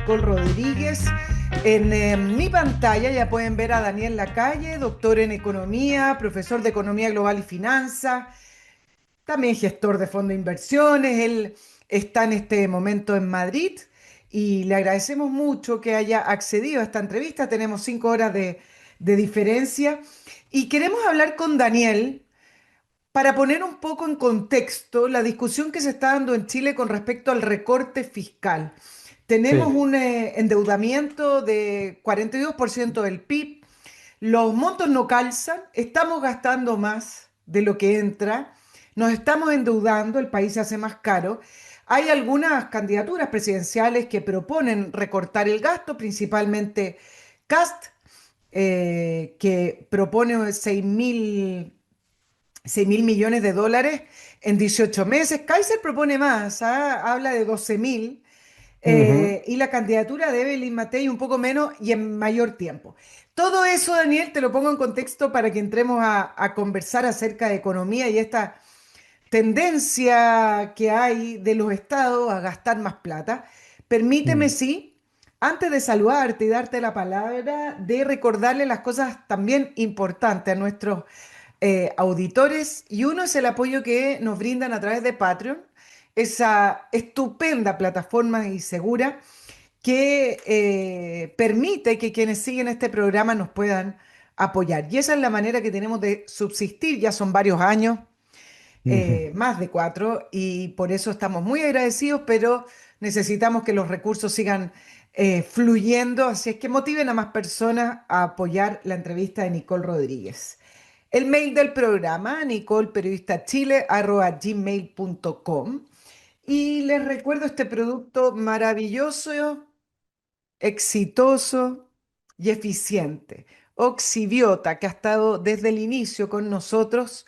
Nicole Rodríguez. En mi pantalla ya pueden ver a Daniel Lacalle, doctor en economía, profesor de economía global y finanzas, también gestor de fondo de inversiones. Él está en este momento en Madrid y le agradecemos mucho que haya accedido a esta entrevista. Tenemos 5 horas de diferencia y queremos hablar con Daniel para poner un poco en contexto la discusión que se está dando en Chile con respecto al recorte fiscal. Tenemos Sí, un endeudamiento de 42% del PIB, los montos no calzan, estamos gastando más de lo que entra, nos estamos endeudando, el país se hace más caro. Hay algunas candidaturas presidenciales que proponen recortar el gasto, principalmente Cast, que propone 6.000 millones de dólares en 18 meses. Kaiser propone más, ¿ah? Habla de 12.000, ujú, y la candidatura de Evelyn Matei un poco menos y en mayor tiempo. Todo eso, Daniel, te lo pongo en contexto para que entremos a conversar acerca de economía y esta tendencia que hay de los estados a gastar más plata. Permíteme, mm, sí, antes de saludarte y darte la palabra, de recordarle las cosas también importantes a nuestros auditores, y uno es el apoyo que nos brindan a través de Patreon, esa estupenda plataforma y segura que permite que quienes siguen este programa nos puedan apoyar. Y esa es la manera que tenemos de subsistir, ya son varios años, ujú. más de 4, y por eso estamos muy agradecidos, pero necesitamos que los recursos sigan fluyendo, así es que motiven a más personas a apoyar la entrevista de Nicole Rodríguez. El mail del programa, nicolperiodistachile@gmail.com. Y les recuerdo este producto maravilloso, exitoso y eficiente, Oxibiota, que ha estado desde el inicio con nosotros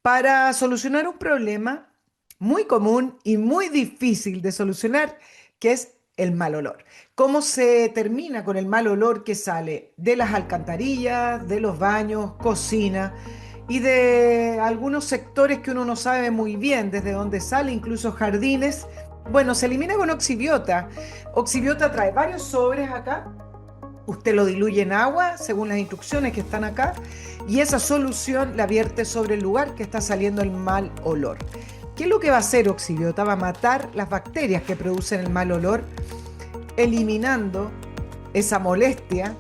para solucionar un problema muy común y muy difícil de solucionar, que es el mal olor. ¿Cómo se termina con el mal olor que sale de las alcantarillas, de los baños, cocina y de algunos sectores que uno no sabe muy bien desde dónde sale, incluso jardines? Bueno, se elimina con Oxibiota. Oxibiota trae varios sobres acá. Usted lo diluye en agua según las instrucciones que están acá y esa solución la vierte sobre el lugar que está saliendo el mal olor. ¿Qué es lo que va a hacer Oxibiota? Va a matar las bacterias que producen el mal olor, eliminando esa molestia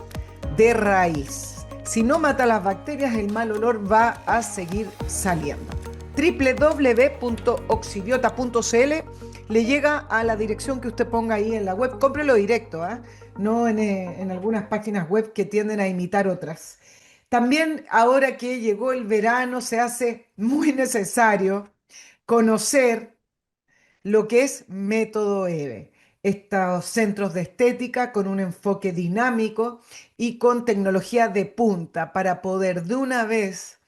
de raíz. Si no mata las bacterias, el mal olor va a seguir saliendo. www.oxibiota.cl, le llega a la dirección que usted ponga ahí en la web. Cómprelo directo, ¿eh? No en algunas páginas web que tienden a imitar otras. También ahora que llegó el verano se hace muy necesario conocer lo que es Método EVE, estos centros de estética con un enfoque dinámico y con tecnología de punta para poder de una vez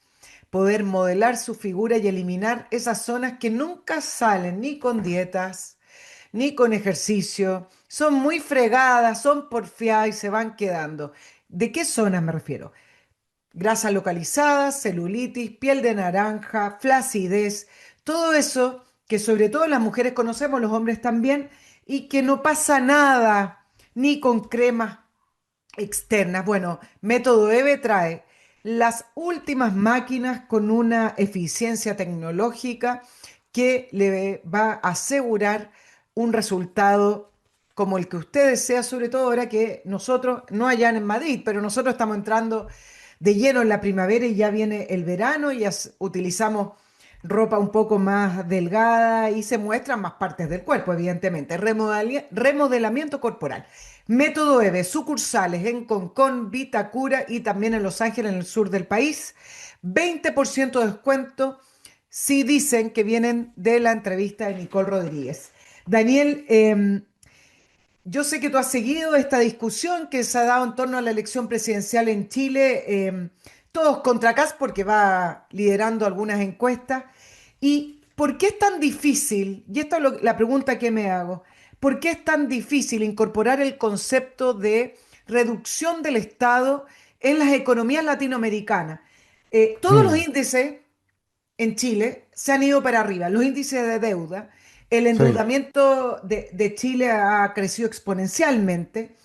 poder modelar su figura y eliminar esas zonas que nunca salen ni con dietas ni con ejercicio, son muy fregadas, son porfiadas y se van quedando. ¿De qué zonas me refiero? Grasa localizada, celulitis, piel de naranja, flacidez, todo eso que sobre todo las mujeres conocemos, los hombres también, y que no pasa nada, ni con cremas externas. Bueno, Método EVE trae las últimas máquinas con una eficiencia tecnológica que le va a asegurar un resultado como el que usted desea, sobre todo ahora que nosotros, no allá en Madrid, pero nosotros estamos entrando de lleno en la primavera y ya viene el verano y utilizamos ropa un poco más delgada y se muestran más partes del cuerpo, evidentemente. Remodelamiento corporal. Método EVE, sucursales en Concón, Vitacura y también en Los Ángeles, en el sur del país. 20% de descuento si dicen que vienen de la entrevista de Nicole Rodríguez. Daniel, yo sé que tú has seguido esta discusión que se ha dado en torno a la elección presidencial en Chile, todos contra Kast porque va liderando algunas encuestas. ¿Y por qué es tan difícil? Y esta es la pregunta que me hago. ¿Por qué es tan difícil incorporar el concepto de reducción del Estado en las economías latinoamericanas? Todos los Mm, índices en Chile se han ido para arriba, los índices de deuda. el sí. endeudamiento de Chile ha crecido exponencialmente.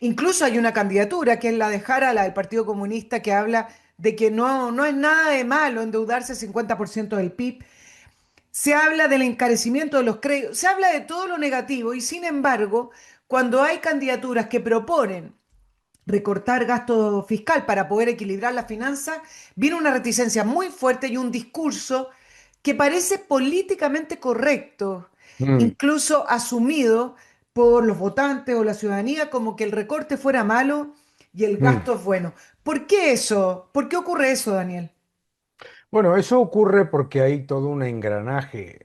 Incluso hay una candidatura que es la de Jara, la del Partido Comunista, que habla de que no es nada de malo endeudarse 50% del PIB. Se habla del encarecimiento de los créditos, se habla de todo lo negativo y sin embargo, cuando hay candidaturas que proponen recortar gasto fiscal para poder equilibrar las finanzas, viene una reticencia muy fuerte y un discurso que parece políticamente correcto, Mm, incluso asumido por los votantes o la ciudadanía como que el recorte fuera malo y el mm. gasto es bueno. ¿Por qué eso? ¿Por qué ocurre eso, Daniel? Bueno, eso ocurre porque hay todo un engranaje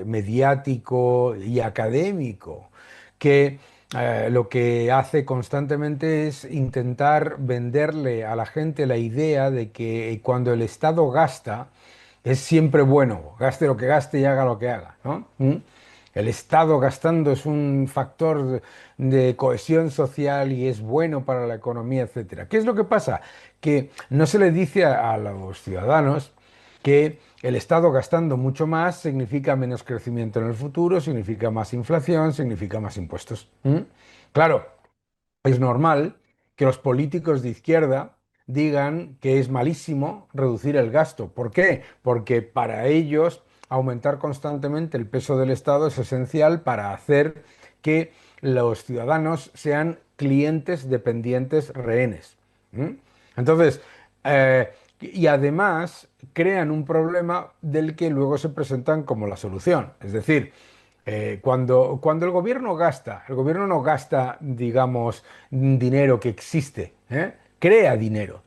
mediático y académico que lo que hace constantemente es intentar venderle a la gente la idea de que cuando el Estado gasta es siempre bueno, gaste lo que gaste y haga lo que haga, ¿no? ¿Mm? El Estado gastando es un factor de cohesión social y es bueno para la economía, etcétera. ¿Qué es lo que pasa? Que no se le dice a los ciudadanos que el Estado gastando mucho más significa menos crecimiento en el futuro, significa más inflación, significa más impuestos. ¿Mm? Claro, es normal que los políticos de izquierda digan que es malísimo reducir el gasto. ¿Por qué? Porque para ellos aumentar constantemente el peso del Estado es esencial para hacer que los ciudadanos sean clientes dependientes rehenes. ¿Mm? Entonces, y además crean un problema del que luego se presentan como la solución. Es decir, cuando el gobierno no gasta, digamos, dinero que existe, ¿eh? Crea dinero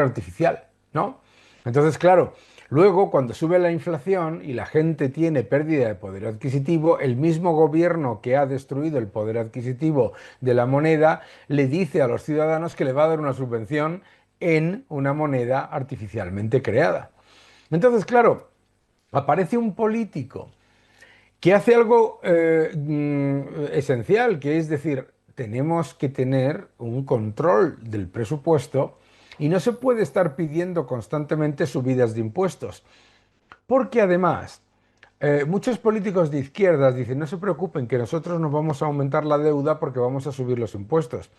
artificial, ¿no? Entonces, claro, luego cuando sube la inflación y la gente tiene pérdida de poder adquisitivo, el mismo gobierno que ha destruido el poder adquisitivo de la moneda le dice a los ciudadanos que le va a dar una subvención en una moneda artificialmente creada. Entonces, claro, aparece un político que hace algo esencial, que es decir, tenemos que tener un control del presupuesto y no se puede estar pidiendo constantemente subidas de impuestos, porque además muchos políticos de izquierdas dicen, no se preocupen, que nosotros no vamos a aumentar la deuda porque vamos a subir los impuestos.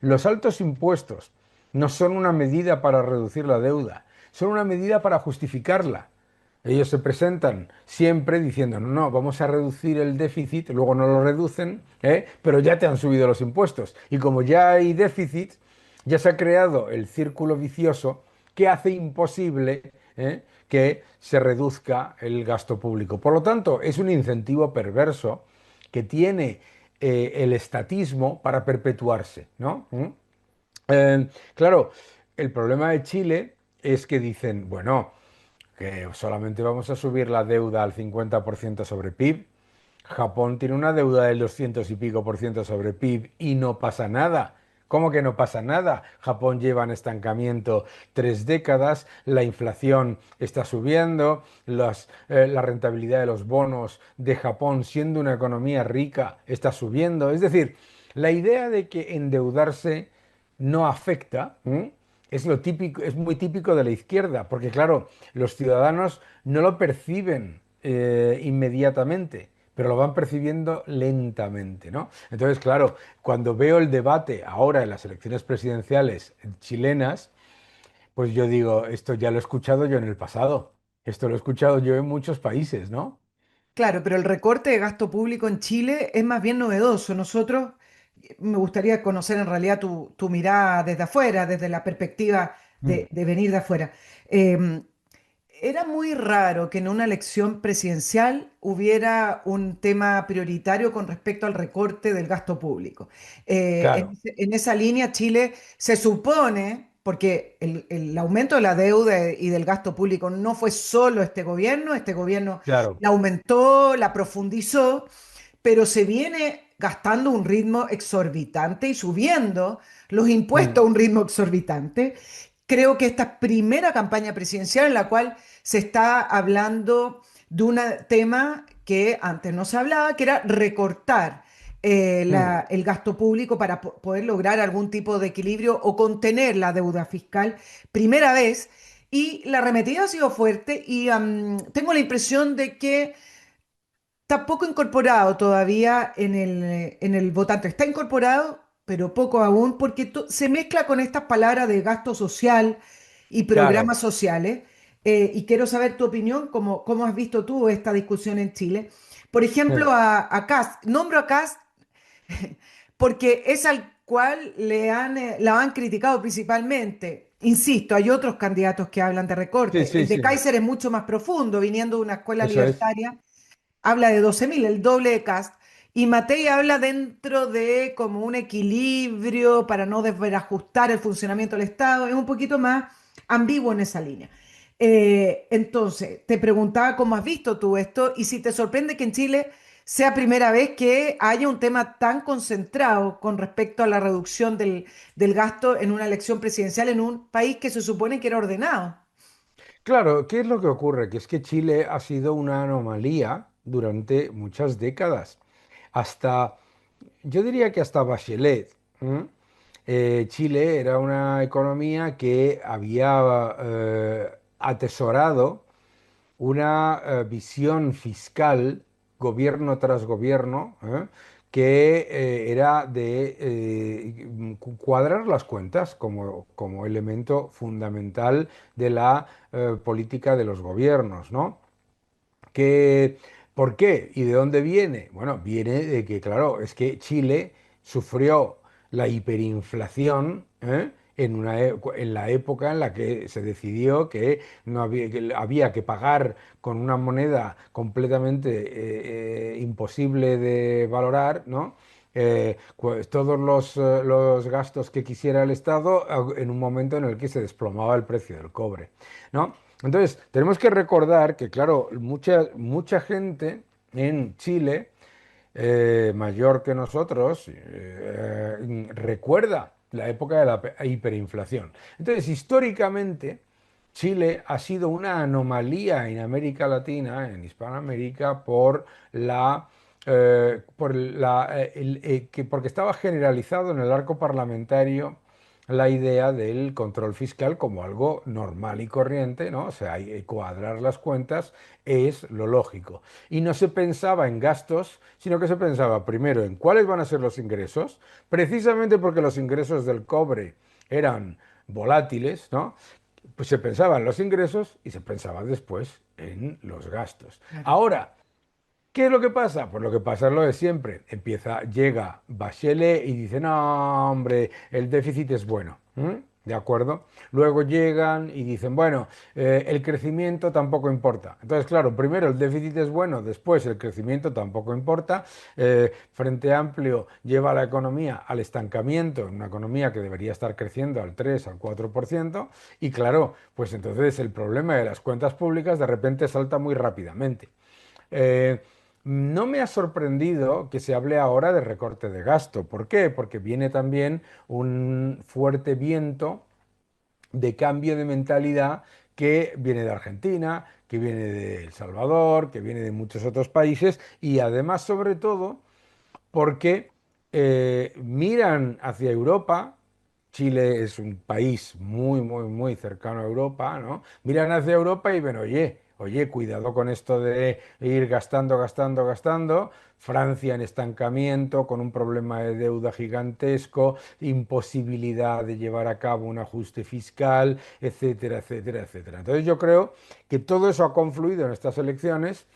Los altos impuestos no son una medida para reducir la deuda, son una medida para justificarla. Ellos se presentan siempre diciendo, no, no, vamos a reducir el déficit, luego no lo reducen, pero ya te han subido los impuestos. Y como ya hay déficit, ya se ha creado el círculo vicioso que hace imposible, que se reduzca el gasto público. Por lo tanto, es un incentivo perverso que tiene el estatismo para perpetuarse, ¿no? ¿Mm? Claro, el problema de Chile es que dicen, bueno, que solamente vamos a subir la deuda al 50% sobre PIB. Japón tiene una deuda del 200 y pico por ciento sobre PIB y no pasa nada. ¿Cómo que no pasa nada? Japón lleva en estancamiento 3 décadas, la inflación está subiendo, la rentabilidad de los bonos de Japón, siendo una economía rica, está subiendo. Es decir, la idea de que endeudarse no afecta, ¿m? Es lo típico, es muy típico de la izquierda, porque claro, los ciudadanos no lo perciben inmediatamente, pero lo van percibiendo lentamente, ¿no? Entonces, claro, cuando veo el debate ahora en las elecciones presidenciales chilenas, pues yo digo, esto ya lo he escuchado yo en el pasado, esto lo he escuchado yo en muchos países, ¿no? Claro, pero el recorte de gasto público en Chile es más bien novedoso. Nosotros, me gustaría conocer en realidad tu mirada desde afuera, desde la perspectiva Mm. de venir de afuera. Eh, Era muy raro que en una elección presidencial hubiera un tema prioritario con respecto al recorte del gasto público. Claro, En esa línea, Chile se supone, porque el aumento de la deuda y del gasto público no fue solo este gobierno claro. la aumentó, la profundizó, pero se viene gastando un ritmo exorbitante y subiendo los impuestos Mm. a un ritmo exorbitante. Creo que esta primera campaña presidencial en la cual se está hablando de un tema que antes no se hablaba, que era recortar Mm. el gasto público para poder lograr algún tipo de equilibrio o contener la deuda fiscal. Primera vez. Y la arremetida ha sido fuerte y tengo la impresión de que está poco incorporado todavía en el votante. Está incorporado, pero poco aún, porque se mezcla con estas palabras de gasto social y Claro. programas sociales. Y quiero saber tu opinión, cómo has visto tú esta discusión en Chile. Por ejemplo, a Kast. Nombro a Kast porque es al cual la han criticado principalmente. Insisto, hay otros candidatos que hablan de Sí, recorte. sí, El de sí, Kaiser es mucho más profundo, viniendo de una escuela eso es. libertaria, habla de 12.000, el doble de Kast. Y Matei habla dentro de como un equilibrio para no desbarajustar el funcionamiento del Estado. Es un poquito más ambiguo en esa línea. Entonces, te preguntaba cómo has visto tú esto y si te sorprende que en Chile sea primera vez que haya un tema tan concentrado con respecto a la reducción del gasto en una elección presidencial en un país que se supone que era ordenado. Claro, ¿qué es lo que ocurre? Que es que Chile ha sido una anomalía durante muchas décadas. Hasta, yo diría que hasta Bachelet. ¿M? Chile era una economía que había atesorado una visión fiscal, gobierno tras gobierno, que era de cuadrar las cuentas como elemento fundamental de la política de los gobiernos, ¿no? Que, ¿por qué? ¿Y de dónde viene? Bueno, viene de que, claro, es que Chile sufrió la hiperinflación, en la época en la que se decidió que, no había, que había que pagar con una moneda completamente imposible de valorar, ¿no? Pues todos los gastos que quisiera el Estado en un momento en el que se desplomaba el precio del cobre, ¿no? Entonces, tenemos que recordar que, claro, mucha gente en Chile, mayor que nosotros, recuerda la época de la hiperinflación. Entonces, históricamente, Chile ha sido una anomalía en América Latina, en Hispanoamérica, porque estaba generalizado en el arco parlamentario la idea del control fiscal como algo normal y corriente, ¿no? O sea, cuadrar las cuentas es lo lógico. Y no se pensaba en gastos, sino que se pensaba primero en cuáles van a ser los ingresos, precisamente porque los ingresos del cobre eran volátiles, ¿no? Pues se pensaba en los ingresos y se pensaba después en los gastos. Claro. Ahora, ¿qué es lo que pasa? Pues lo que pasa es lo de siempre. Llega Bachelet y dice, no, hombre, el déficit es bueno. ¿M? ¿De acuerdo? Luego llegan y dicen, bueno, el crecimiento tampoco importa. Entonces, claro, primero el déficit es bueno, después el crecimiento tampoco importa. Frente Amplio lleva a la economía al estancamiento, en una economía que debería estar creciendo al 3, al 4%. Y claro, pues entonces el problema de las cuentas públicas de repente salta muy rápidamente. Eh, no me ha sorprendido que se hable ahora de recorte de gasto. ¿Por qué? Porque viene también un fuerte viento de cambio de mentalidad que viene de Argentina, que viene de El Salvador, que viene de muchos otros países y además, sobre todo, porque miran hacia Europa. Chile es un país muy, muy, muy cercano a Europa, ¿no? Miran hacia Europa y ven, oye, cuidado con esto de ir gastando, gastando, gastando. Francia en estancamiento, con un problema de deuda gigantesco, imposibilidad de llevar a cabo un ajuste fiscal, etcétera, etcétera, etcétera. Entonces yo creo que todo eso ha confluido en estas elecciones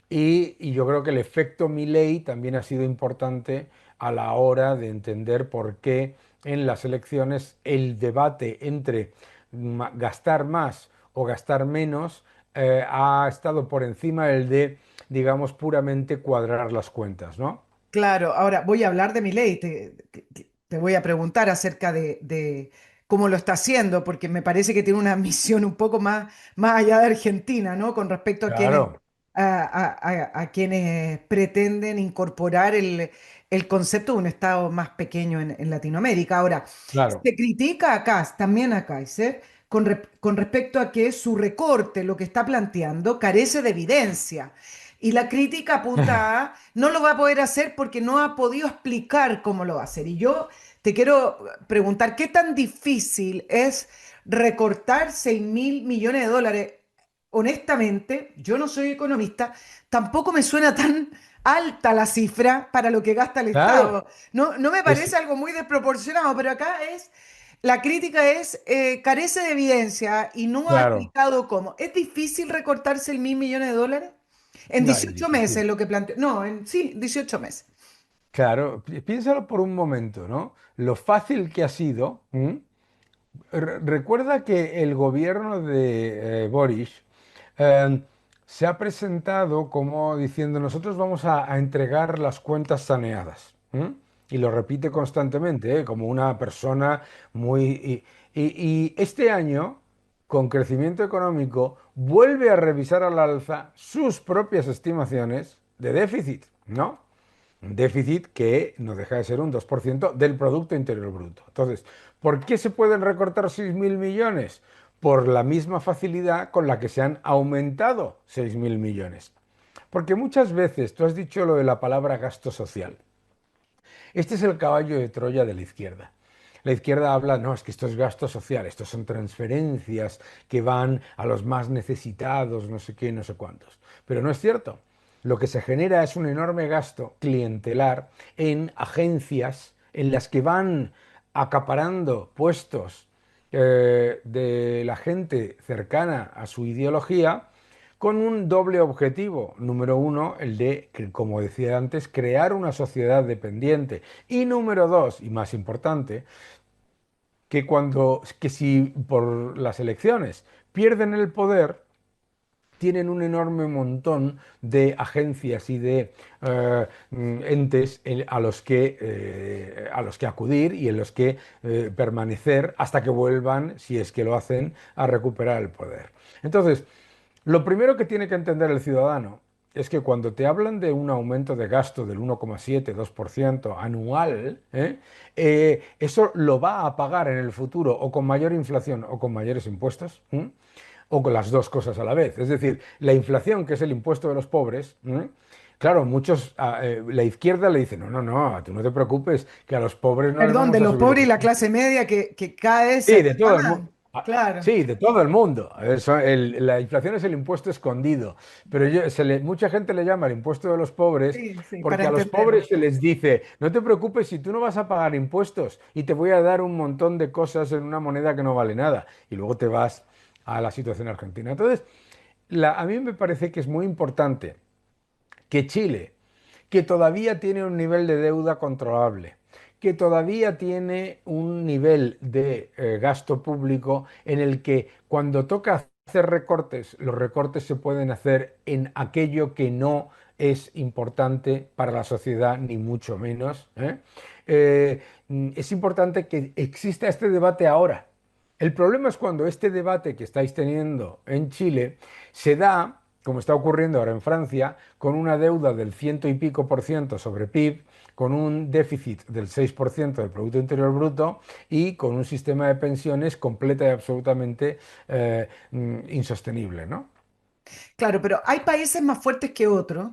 y yo creo que el efecto Milei también ha sido importante a la hora de entender por qué en las elecciones el debate entre gastar más o gastar menos ha estado por encima del de, digamos, puramente cuadrar las cuentas, ¿no? Claro, ahora voy a hablar de mi ley, te voy a preguntar acerca de cómo lo está haciendo, porque me parece que tiene una misión un poco más allá de Argentina, ¿no? Con respecto a Claro, a quienes pretenden incorporar el concepto de un Estado más pequeño en Latinoamérica. Ahora, claro. se critica acá, también a Kaiser, con respecto a que su recorte, lo que está planteando, carece de evidencia. Y la crítica apunta a, no lo va a poder hacer porque no ha podido explicar cómo lo va a hacer. Y yo te quiero preguntar, ¿qué tan difícil es recortar 6.000 millones de dólares? honestamente, yo no soy economista, tampoco me suena tan alta la cifra para lo que gasta el Claro, Estado. No, no me es parece algo muy desproporcionado, pero acá es, la crítica es, carece de evidencia y no ha claro, explicado cómo. ¿Es difícil recortarse el 1.000 millones de dólares? En no es 18 meses, difícil. lo que planteó. No, sí, 18 meses. Claro, piénsalo por un momento, ¿no? Lo fácil que ha sido. Recuerda que el gobierno de Boris eh, se ha presentado como diciendo nosotros vamos a entregar las cuentas saneadas. ¿M? Y lo repite constantemente, como una persona muy... y este año, con crecimiento económico, vuelve a revisar al alza sus propias estimaciones de déficit, ¿no? Un déficit que no deja de ser un 2% del Producto Interior Bruto. Entonces, ¿por qué se pueden recortar 6.000 millones? Por la misma facilidad con la que se han aumentado 6.000 millones. Porque muchas veces, tú has dicho lo de la palabra gasto social. Este es el caballo de Troya de la izquierda. La izquierda habla, no, es que esto es gasto social, estos son transferencias que van a los más necesitados, no sé qué, no sé cuántos. Pero no es cierto. Lo que se genera es un enorme gasto clientelar en agencias en las que van acaparando puestos de la gente cercana a su ideología con un doble objetivo. Número uno, el de, como decía antes, crear una sociedad dependiente. Y número dos, y más importante, que si por las elecciones pierden el poder, tienen un enorme montón de agencias y de entes a los que acudir y en los que permanecer hasta que vuelvan, si es que lo hacen, a recuperar el poder. Entonces, lo primero que tiene que entender el ciudadano es que cuando te hablan de un aumento de gasto del 1,7-2% anual, eso lo va a pagar en el futuro o con mayor inflación o con mayores impuestos, ¿m? O con las dos cosas a la vez. Es decir, la inflación, que es el impuesto de los pobres, ¿m? Claro, muchos, la izquierda le dice, no, no, no, tú no te preocupes, que a los pobres no les Perdón, de vamos a los subir el pobres y la impuesto. clase media que cada vez Sí, se... de todo el Ah, mundo. claro. Sí, de todo el mundo. La inflación es el impuesto escondido, pero mucha gente le llama el impuesto de los pobres Sí, sí, para porque a los entenderlo. pobres se les dice, no te preocupes si tú no vas a pagar impuestos y te voy a dar un montón de cosas en una moneda que no vale nada y luego te vas a la situación argentina. Entonces, a mí me parece que es muy importante que Chile, que todavía tiene un nivel de deuda controlable, que todavía tiene un nivel de gasto público en el que cuando toca hacer recortes, los recortes se pueden hacer en aquello que no es importante para la sociedad, ni mucho menos. Es importante que exista este debate ahora. El problema es cuando este debate que estáis teniendo en Chile se da, como está ocurriendo ahora en Francia, con una deuda del ciento y pico por ciento sobre PIB, con un déficit del 6% del Producto Interior Bruto y con un sistema de pensiones completa y absolutamente insostenible, ¿no? Claro, pero hay países más fuertes que otros.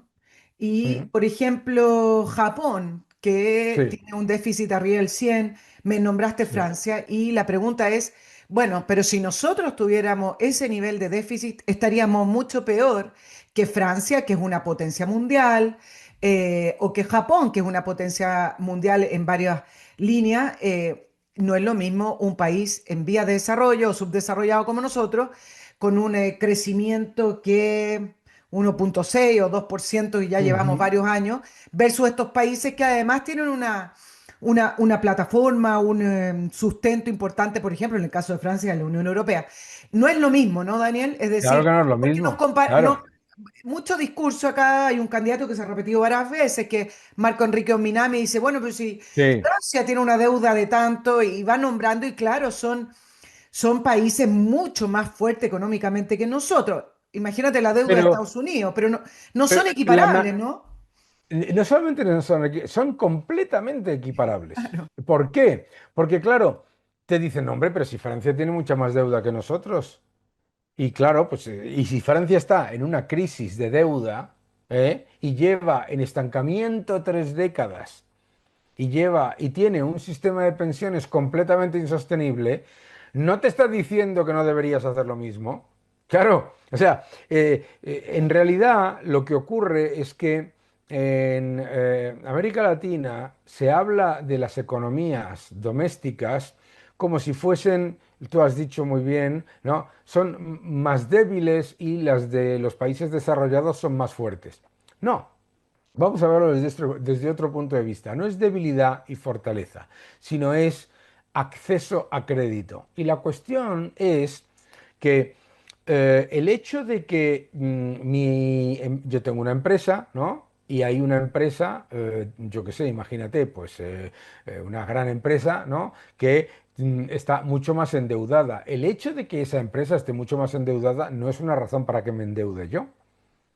Y, Mm, por ejemplo, Japón, que sí, tiene un déficit arriba del 100, me nombraste sí. Francia, y la pregunta es, bueno, pero si nosotros tuviéramos ese nivel de déficit, estaríamos mucho peor que Francia, que es una potencia mundial, o que Japón, que es una potencia mundial en varias líneas. No es lo mismo un país en vías de desarrollo o subdesarrollado como nosotros con un crecimiento que 1,6 o 2% y ya llevamos Ujú. varios años, versus estos países que además tienen una plataforma, un sustento importante, por ejemplo, en el caso de Francia, la Unión Europea. No es lo mismo, ¿no, Daniel? Es Claro decir, que no es lo porque nos mismo, claro. mucho discurso acá, hay un candidato que se ha repetido varias veces, que Marco Enrique Ominami dice, bueno, pero si Sí, Francia tiene una deuda de tanto y va nombrando, y claro, son países mucho más fuertes económicamente que nosotros. Imagínate la deuda de pero, Estados Unidos, pero no, no pero son equiparables, ¿no? no solamente no son, son completamente equiparables. ¿Por qué? Porque claro, te dicen, "No, hombre, pero si Francia tiene mucha más deuda que nosotros. Y claro, pues, y si Francia está en una crisis de deuda, y lleva en estancamiento 3 décadas, y tiene un sistema de pensiones completamente insostenible, ¿no te está diciendo que no deberías hacer lo mismo? Claro, o sea, en realidad lo que ocurre es que en América Latina se habla de las economías domésticas como si fuesen, tú has dicho muy bien, ¿no? Son más débiles y las de los países desarrollados son más fuertes. No, vamos a verlo desde otro punto de vista. No es debilidad y fortaleza, sino es acceso a crédito. Y la cuestión es que el hecho de que yo tengo una empresa, ¿no? Y hay una empresa, yo qué sé, imagínate, pues una gran empresa, ¿no? Que está mucho más endeudada. El hecho de que esa empresa esté mucho más endeudada no es una razón para que me endeude yo.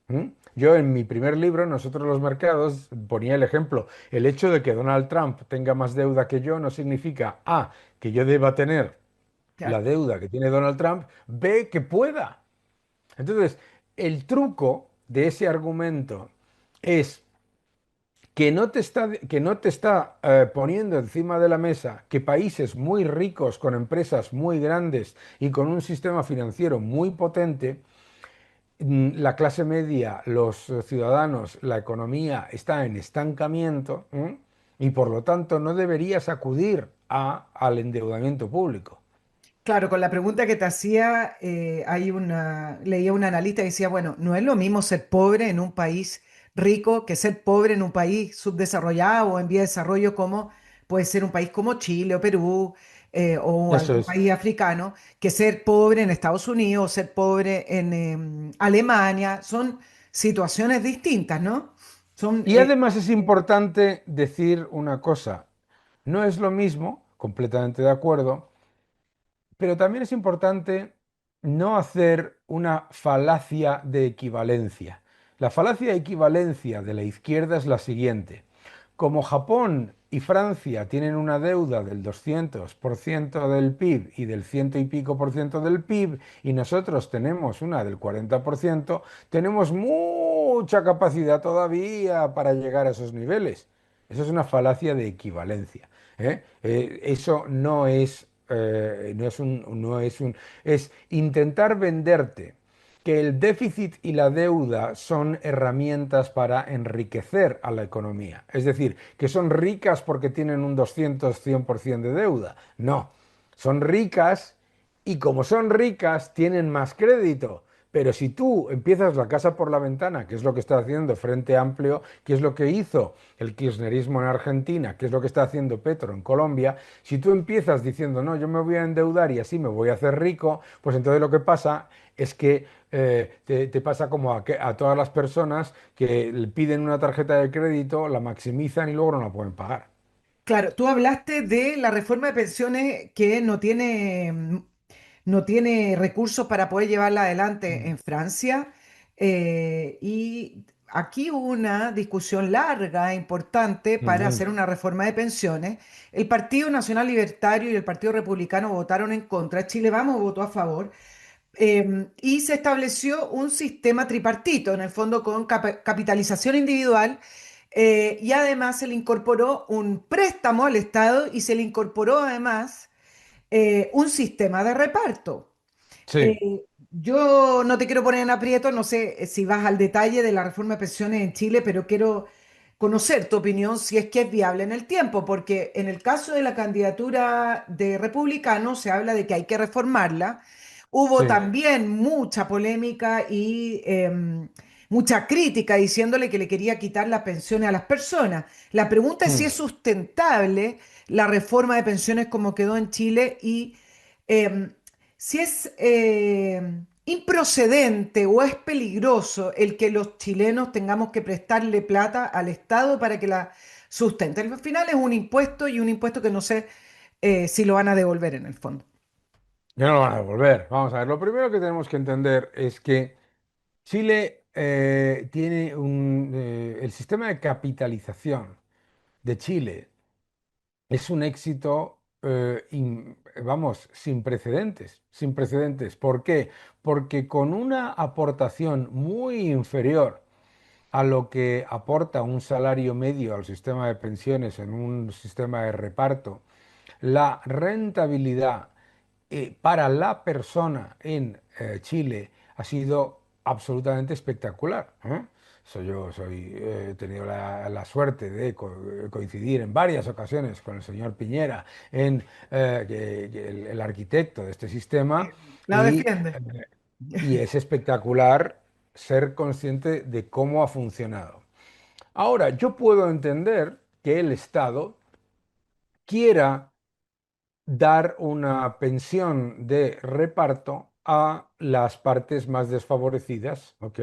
¿Mm? Yo en mi primer libro, Nosotros los mercados, ponía el ejemplo. El hecho de que Donald Trump tenga más deuda que yo no significa A, que yo deba tener la Claro. deuda que tiene Donald Trump, B, que pueda. Entonces, el truco de ese argumento es que no te está poniendo encima de la mesa que países muy ricos, con empresas muy grandes y con un sistema financiero muy potente, la clase media, los ciudadanos, la economía está en estancamiento, ¿m? Y por lo tanto no deberías acudir al endeudamiento público. Claro, con la pregunta que te hacía, leía un analista que decía, bueno, no es lo mismo ser pobre en un país rico que ser pobre en un país subdesarrollado o en vía de desarrollo como puede ser un país como Chile o Perú o Eso algún es. país africano, que ser pobre en Estados Unidos o ser pobre en Alemania. Son situaciones distintas, ¿no? Son, Y además es importante decir una cosa, no es lo mismo, completamente de acuerdo, pero también es importante no hacer una falacia de equivalencia. La falacia de equivalencia de la izquierda es la siguiente. Como Japón y Francia tienen una deuda del 200% del PIB y del ciento y pico por ciento del PIB y nosotros tenemos una del 40%, tenemos mucha capacidad todavía para llegar a esos niveles. Eso es una falacia de equivalencia. Eso es intentar venderte que el déficit y la deuda son herramientas para enriquecer a la economía. Es decir, que son ricas porque tienen un 200-100% de deuda. No, son ricas y como son ricas tienen más crédito. Pero si tú empiezas la casa por la ventana, que es lo que está haciendo Frente Amplio, que es lo que hizo el kirchnerismo en Argentina, que es lo que está haciendo Petro en Colombia, si tú empiezas diciendo, no, yo me voy a endeudar y así me voy a hacer rico, pues entonces lo que pasa es que te pasa como a todas las personas que le piden una tarjeta de crédito, la maximizan y luego no la pueden pagar. claro, tú hablaste de la reforma de pensiones que no tiene recursos para poder llevarla adelante Mm. en Francia. Y aquí hubo una discusión larga, importante, para Ujú. hacer una reforma de pensiones. El Partido Nacional Libertario y el Partido Republicano votaron en contra. Chile Vamos votó a favor. Y se estableció un sistema tripartito, en el fondo con capitalización individual, y además se le incorporó un préstamo al Estado y se le incorporó además un sistema de reparto. Sí. Eh, yo no te quiero poner en aprieto, no sé si vas al detalle de la reforma de pensiones en Chile, pero quiero conocer tu opinión si es que es viable en el tiempo, porque en el caso de la candidatura de republicanos se habla de que hay que reformarla. Hubo Sí. también mucha polémica y mucha crítica diciéndole que le quería quitar las pensiones a las personas. La pregunta es si Mm. es sustentable la reforma de pensiones como quedó en Chile y em, si es improcedente o es peligroso el que los chilenos tengamos que prestarle plata al Estado para que la sustente. Al final es un impuesto y un impuesto que no sé si lo van a devolver en el fondo. Ya no lo van a devolver. Vamos a ver, lo primero que tenemos que entender es que Chile tiene el sistema de capitalización de Chile es un éxito, vamos, sin precedentes, sin precedentes. ¿Por qué? Porque con una aportación muy inferior a lo que aporta un salario medio al sistema de pensiones en un sistema de reparto, la rentabilidad para la persona en Chile ha sido absolutamente espectacular, ¿eh? He tenido la suerte de coincidir en varias ocasiones con el señor Piñera, el arquitecto de este sistema, La y, defiende. y es espectacular ser consciente de cómo ha funcionado. Ahora, yo puedo entender que el Estado quiera dar una pensión de reparto a las partes más desfavorecidas, ¿ok?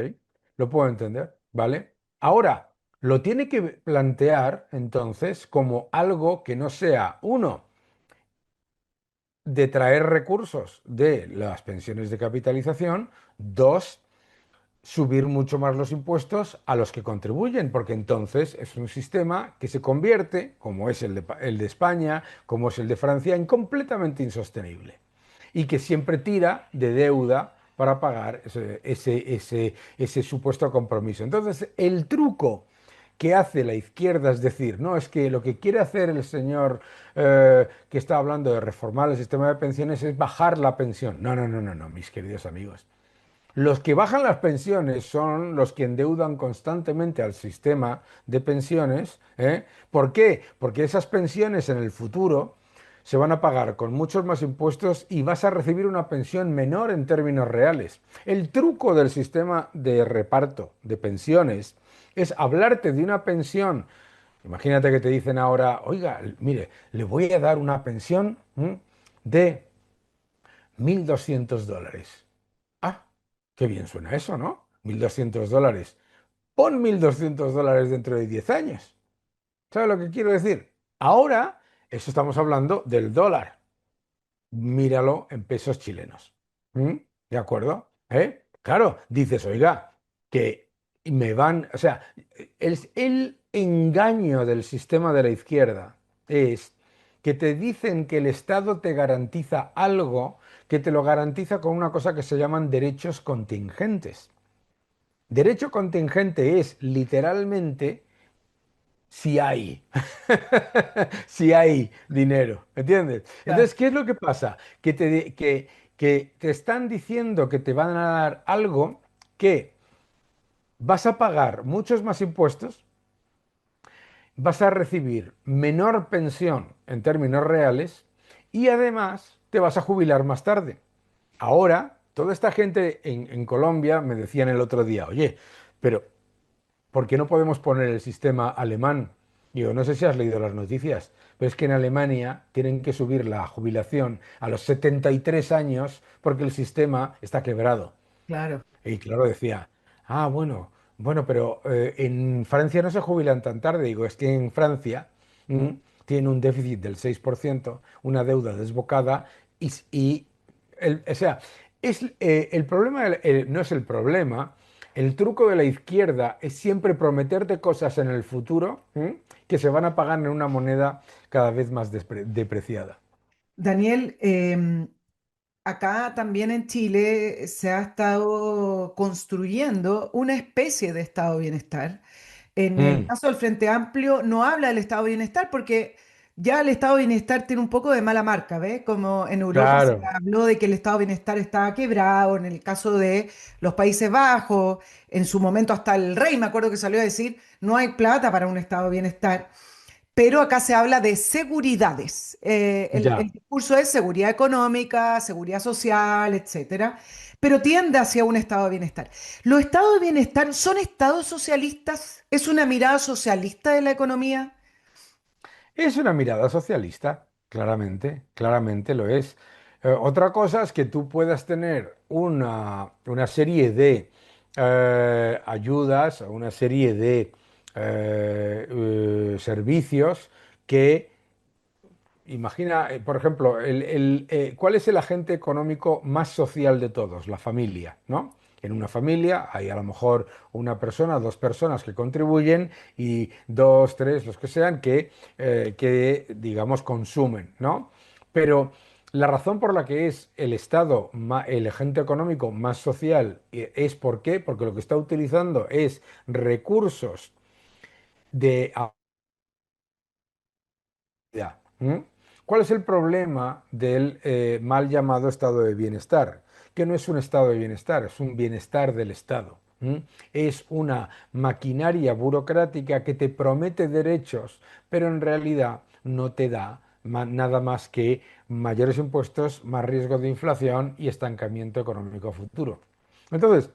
Lo puedo entender, ¿vale? Ahora, lo tiene que plantear entonces como algo que no sea, uno, de traer recursos de las pensiones de capitalización, dos, subir mucho más los impuestos a los que contribuyen, porque entonces es un sistema que se convierte, como es el de España, como es el de Francia, en completamente insostenible y que siempre tira de deuda para pagar ese supuesto compromiso. Entonces, el truco que hace la izquierda, es decir, no, es que lo que quiere hacer el señor que está hablando de reformar el sistema de pensiones es bajar la pensión. No, no, no, no, no, mis queridos amigos. Los que bajan las pensiones son los que endeudan constantemente al sistema de pensiones, ¿eh? ¿Por qué? Porque esas pensiones en el futuro se van a pagar con muchos más impuestos y vas a recibir una pensión menor en términos reales. El truco del sistema de reparto de pensiones es hablarte de una pensión. Imagínate que te dicen ahora, oiga, mire, le voy a dar una pensión de $1.200. Ah, qué bien suena eso, ¿no? $1.200. Pon $1.200 dentro de 10 años. ¿Sabes lo que quiero decir? Ahora, eso estamos hablando del dólar. Míralo en pesos chilenos. ¿Mm? ¿De acuerdo? ¿Eh? Claro, dices, oiga, que me van, o sea, el engaño del sistema de la izquierda es que te dicen que el Estado te garantiza algo que te lo garantiza con una cosa que se llaman derechos contingentes. Derecho contingente es literalmente si hay, si hay dinero, ¿entiendes? Claro. Entonces, ¿qué es lo que pasa? Que te están diciendo que te van a dar algo que vas a pagar muchos más impuestos, vas a recibir menor pensión en términos reales y además te vas a jubilar más tarde. Ahora, toda esta gente en Colombia me decían el otro día, oye, pero ¿por qué no podemos poner el sistema alemán? Digo, no sé si has leído las noticias, pero es que en Alemania tienen que subir la jubilación a los 73 años porque el sistema está quebrado. Claro. Y claro, decía, bueno, bueno, pero en Francia no se jubilan tan tarde. Digo, es que en Francia mm, tiene un déficit del 6%, una deuda desbocada y o sea, el problema no es el problema. El truco de la izquierda es siempre prometerte cosas en el futuro que se van a pagar en una moneda cada vez más depreciada. Daniel, acá también en Chile se ha estado construyendo una especie de estado de bienestar. En el Mm, caso del Frente Amplio no habla del estado de bienestar porque ya el estado de bienestar tiene un poco de mala marca, ¿ves? Como en Europa se claro, habló de que el estado de bienestar estaba quebrado, en el caso de los Países Bajos, en su momento hasta el rey, me acuerdo que salió a decir, no hay plata para un estado de bienestar. Pero acá se habla de seguridades. El ya. discurso es seguridad económica, seguridad social, etcétera, pero tiende hacia un estado de bienestar. ¿Los estados de bienestar son estados socialistas? ¿Es una mirada socialista de la economía? Es una mirada socialista, claramente, claramente lo es. Otra cosa es que tú puedas tener una serie de ayudas, una serie de servicios que imagina, por ejemplo, ¿cuál es el agente económico más social de todos? La familia, ¿no? En una familia hay a lo mejor una persona, dos personas que contribuyen y dos, tres, los que sean, digamos, consumen, ¿no? Pero la razón por la que es el Estado el agente económico más social es ¿por qué? Porque lo que está utilizando es recursos de ya. ¿Mm? ¿Cuál es el problema del mal llamado estado de bienestar? que no es un estado de bienestar, es un bienestar del Estado. ¿M? Es una maquinaria burocrática que te promete derechos, pero en realidad no te da nada más que mayores impuestos, más riesgo de inflación y estancamiento económico futuro. Entonces,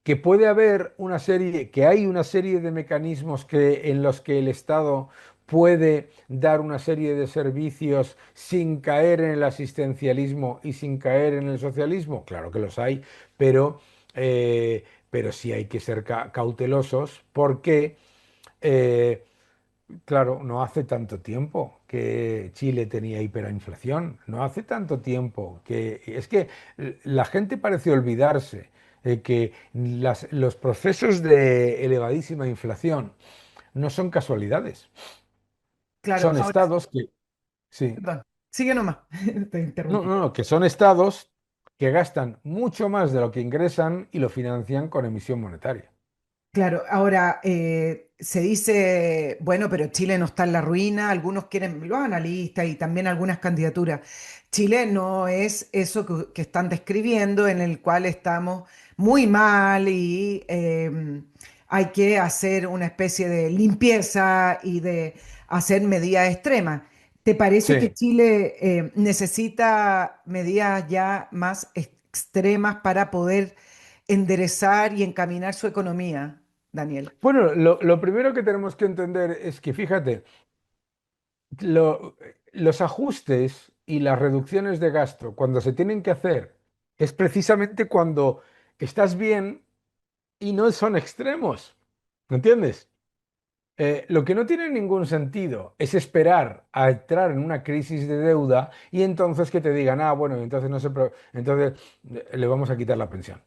que puede haber una serie, que hay una serie de mecanismos en los que el Estado puede dar una serie de servicios sin caer en el asistencialismo y sin caer en el socialismo. Claro que los hay, pero, pero sí hay que ser cautelosos porque, eh, claro, no hace tanto tiempo que Chile tenía hiperinflación, no hace tanto tiempo que es que la gente parece olvidarse que los procesos de elevadísima inflación no son casualidades, Claro, son ahora, estados que, sí, perdón, sigue nomás, te no, interrumpí. no, no, que son estados que gastan mucho más de lo que ingresan y lo financian con emisión monetaria. Claro, ahora se dice, bueno, pero Chile no está en la ruina, algunos quieren, los analistas y también algunas candidaturas. Chile no es eso que están describiendo, en el cual estamos muy mal y hay que hacer una especie de limpieza y de hacer medidas extremas. ¿Te parece que Sí. Chile necesita medidas ya más extremas para poder enderezar y encaminar su economía, Daniel? Bueno, lo primero que tenemos que entender es que, fíjate, los ajustes y las reducciones de gasto, cuando se tienen que hacer, es precisamente cuando estás bien y no son extremos. ¿Me entiendes? Lo que no tiene ningún sentido es esperar a entrar en una crisis de deuda y entonces que te digan, ah, bueno, entonces no se, entonces le vamos a quitar la pensión.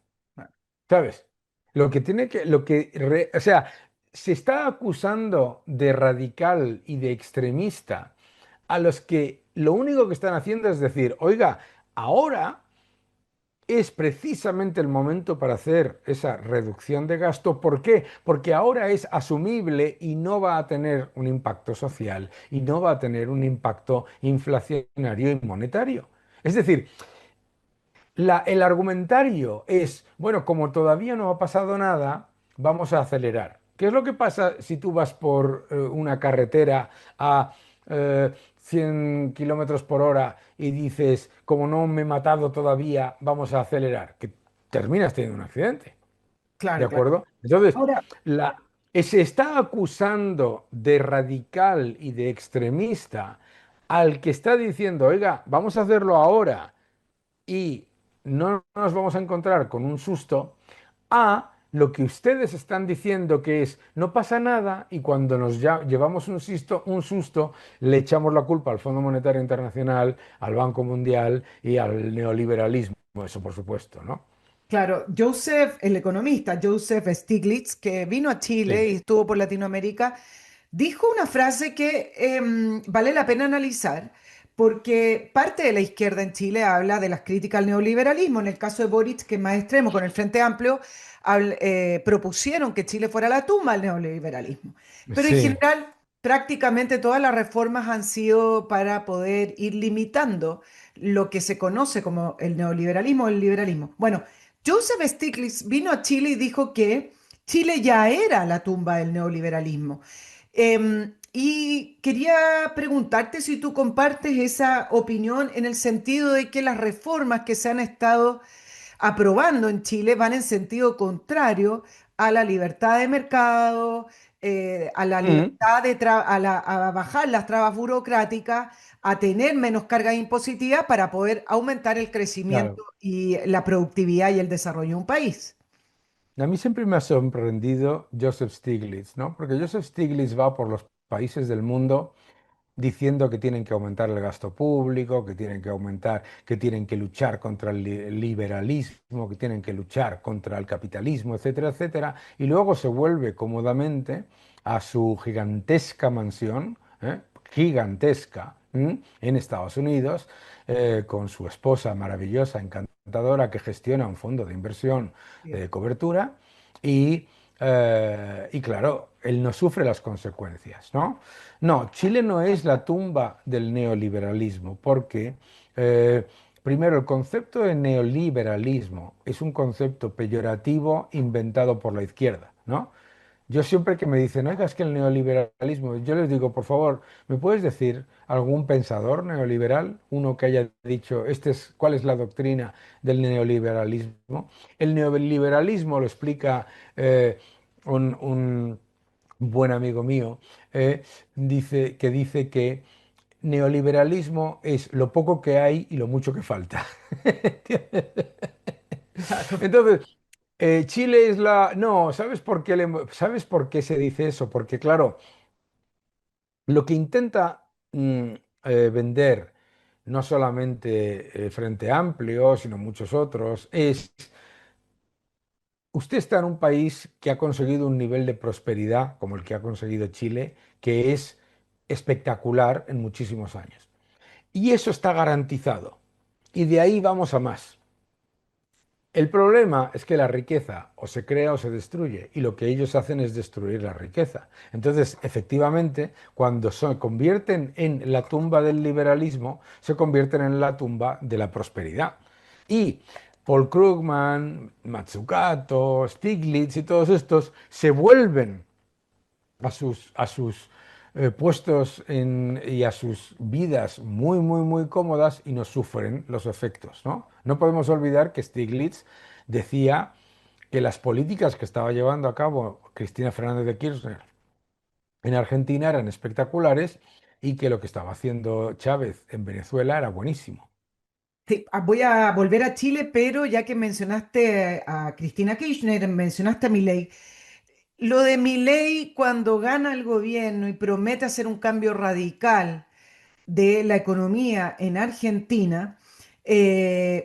¿Sabes? O sea, se está acusando de radical y de extremista a los que lo único que están haciendo es decir, oiga, ahora es precisamente el momento para hacer esa reducción de gasto. ¿Por qué? Porque ahora es asumible y no va a tener un impacto social y no va a tener un impacto inflacionario y monetario. Es decir, el argumentario es, bueno, como todavía no ha pasado nada, vamos a acelerar. ¿Qué es lo que pasa si tú vas por una carretera a 100 kilómetros por hora y dices, como no me he matado todavía, vamos a acelerar? Que terminas teniendo un accidente. ¿De Claro, claro. acuerdo? Entonces, Ahora, la, se está acusando de radical y de extremista al que está diciendo, oiga, vamos a hacerlo ahora y no nos vamos a encontrar con un susto, a lo que ustedes están diciendo que es no pasa nada y cuando nos llevamos un susto le echamos la culpa al Fondo Monetario Internacional, al Banco Mundial y al neoliberalismo, eso por supuesto, ¿no? claro, el economista Joseph Stiglitz, que vino a Chile Sí, y estuvo por Latinoamérica, dijo una frase que vale la pena analizar, porque parte de la izquierda en Chile habla de las críticas al neoliberalismo. En el caso de Boric, que es más extremo, con el Frente Amplio, propusieron que Chile fuera la tumba del neoliberalismo. Pero en sí. general, prácticamente todas las reformas han sido para poder ir limitando lo que se conoce como el neoliberalismo o el liberalismo. Bueno, Joseph Stiglitz vino a Chile y dijo que Chile ya era la tumba del neoliberalismo. Y quería preguntarte si tú compartes esa opinión en el sentido de que las reformas que se han estado aprobando en Chile van en sentido contrario a la libertad de mercado, a la Mm, libertad a bajar las trabas burocráticas, a tener menos cargas impositivas para poder aumentar el crecimiento claro. y la productividad y el desarrollo de un país. A mí siempre me ha sorprendido Joseph Stiglitz, ¿no? Porque Joseph Stiglitz va por los países del mundo diciendo que tienen que aumentar el gasto público, que tienen que aumentar, que tienen que luchar contra el liberalismo, que tienen que luchar contra el capitalismo, etcétera, etcétera, y luego se vuelve cómodamente a su gigantesca mansión, gigantesca, en Estados Unidos, con su esposa maravillosa, encantadora, que gestiona un fondo de inversión Bien. de cobertura y claro, él no sufre las consecuencias, ¿no? No, Chile no es la tumba del neoliberalismo porque eh, Primero, el concepto de neoliberalismo es un concepto peyorativo inventado por la izquierda, ¿no? Yo siempre que me dicen, oiga, es que el neoliberalismo, yo les digo, por favor, ¿me puedes decir algún pensador neoliberal, uno que haya dicho, cuál es la doctrina del neoliberalismo? El neoliberalismo lo explica un buen amigo mío, dice que neoliberalismo es lo poco que hay y lo mucho que falta. Claro. Entonces, Chile es la... No, ¿sabes por qué se dice eso? Porque, claro, lo que intenta vender no solamente Frente Amplio, sino muchos otros, es, usted está en un país que ha conseguido un nivel de prosperidad, como el que ha conseguido Chile, que es espectacular en muchísimos años. Y eso está garantizado. Y de ahí vamos a más. El problema es que la riqueza o se crea o se destruye, y lo que ellos hacen es destruir la riqueza. Entonces, efectivamente, cuando se convierten en la tumba del liberalismo, se convierten en la tumba de la prosperidad. Y Paul Krugman, Matsukato, Stiglitz y todos estos se vuelven a sus puestos y a sus vidas muy, muy, muy cómodas y no sufren los efectos, ¿no? No podemos olvidar que Stiglitz decía que las políticas que estaba llevando a cabo Cristina Fernández de Kirchner en Argentina eran espectaculares y que lo que estaba haciendo Chávez en Venezuela era buenísimo. Sí, voy a volver a Chile, pero ya que mencionaste a Cristina Kirchner, mencionaste a Milei, lo de Milei cuando gana el gobierno y promete hacer un cambio radical de la economía en Argentina,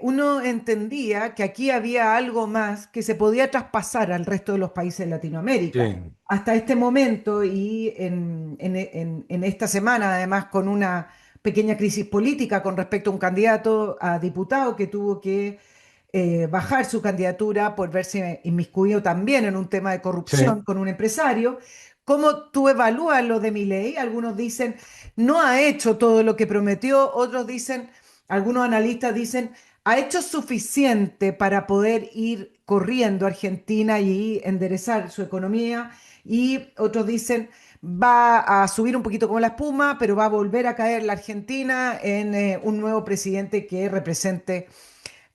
uno entendía que aquí había algo más que se podía traspasar al resto de los países de Latinoamérica. Sí, Hasta este momento y en esta semana, además, con una pequeña crisis política con respecto a un candidato a diputado que tuvo que bajar su candidatura por verse inmiscuido también en un tema de corrupción sí, con un empresario. ¿Cómo tú evalúas lo de Milei? Algunos dicen, no ha hecho todo lo que prometió, otros dicen, algunos analistas dicen, ha hecho suficiente para poder ir corriendo a Argentina y enderezar su economía, y otros dicen, va a subir un poquito como la espuma, pero va a volver a caer la Argentina en un nuevo presidente que represente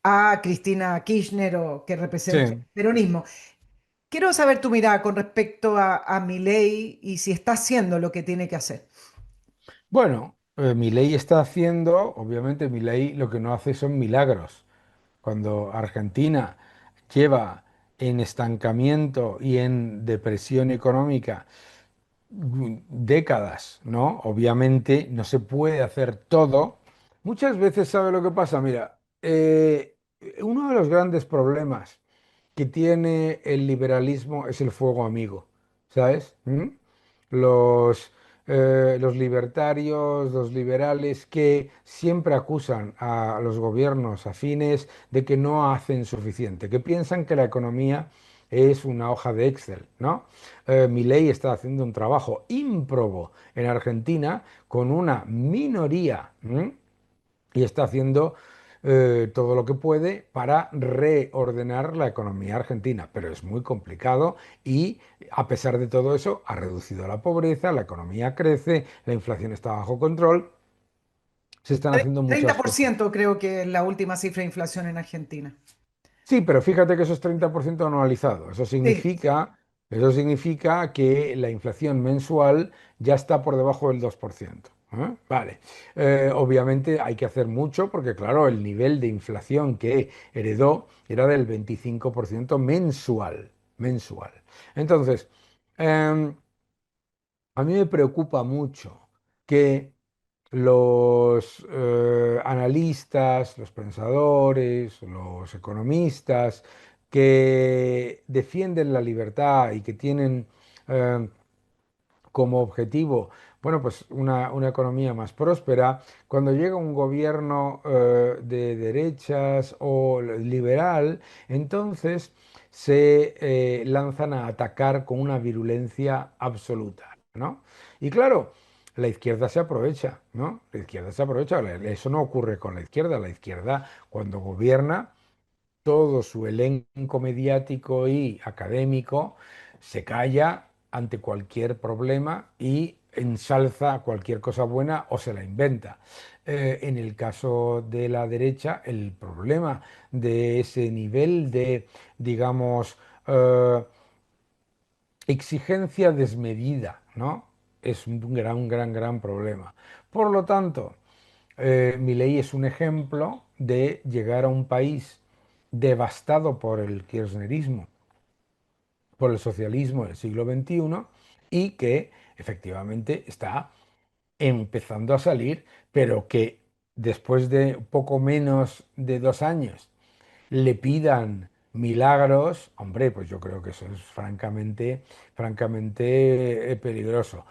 a Cristina Kirchner o que represente sí. el peronismo. Quiero saber tu mirada con respecto a Milei y si está haciendo lo que tiene que hacer. Bueno, Milei está haciendo, obviamente Milei lo que no hace son milagros. Cuando Argentina lleva en estancamiento y en depresión económica décadas, ¿no? Obviamente no se puede hacer todo. Muchas veces, ¿sabe lo que pasa? Mira, uno de los grandes problemas que tiene el liberalismo es el fuego amigo, ¿sabes? ¿Mm? Los, los libertarios, los liberales que siempre acusan a los gobiernos afines de que no hacen suficiente, que piensan que la economía es una hoja de Excel, ¿no? Milei está haciendo un trabajo ímprobo en Argentina con una minoría, ¿m? Y está haciendo todo lo que puede para reordenar la economía argentina, pero es muy complicado y a pesar de todo eso ha reducido la pobreza, la economía crece, la inflación está bajo control, se están haciendo Treinta muchas por cosas. ciento creo que es la última cifra de inflación en Argentina. Sí, pero fíjate que eso es 30% anualizado. Sí, Eso significa que la inflación mensual ya está por debajo del 2%. ¿Eh? Vale. Obviamente hay que hacer mucho porque, claro, el nivel de inflación que heredó era del 25% mensual. Mensual. Entonces, em, a mí me preocupa mucho que los analistas, los pensadores, los economistas que defienden la libertad y que tienen eh, como objetivo, bueno, pues una economía más próspera, cuando llega un gobierno de derechas o liberal, entonces se lanzan a atacar con una virulencia absoluta, ¿no? Y claro, la izquierda se aprovecha, ¿no? La izquierda se aprovecha. Eso no ocurre con la izquierda. La izquierda, cuando gobierna, todo su elenco mediático y académico se calla ante cualquier problema y ensalza cualquier cosa buena o se la inventa. En el caso de la derecha, el problema de ese nivel de, digamos, exigencia desmedida, ¿no? Es un gran problema. Por lo tanto, Milei es un ejemplo de llegar a un país devastado por el kirchnerismo, por el socialismo del siglo XXI y que efectivamente está empezando a salir, pero que después de poco menos de 2 años le pidan milagros, hombre, pues yo creo que eso es francamente peligroso.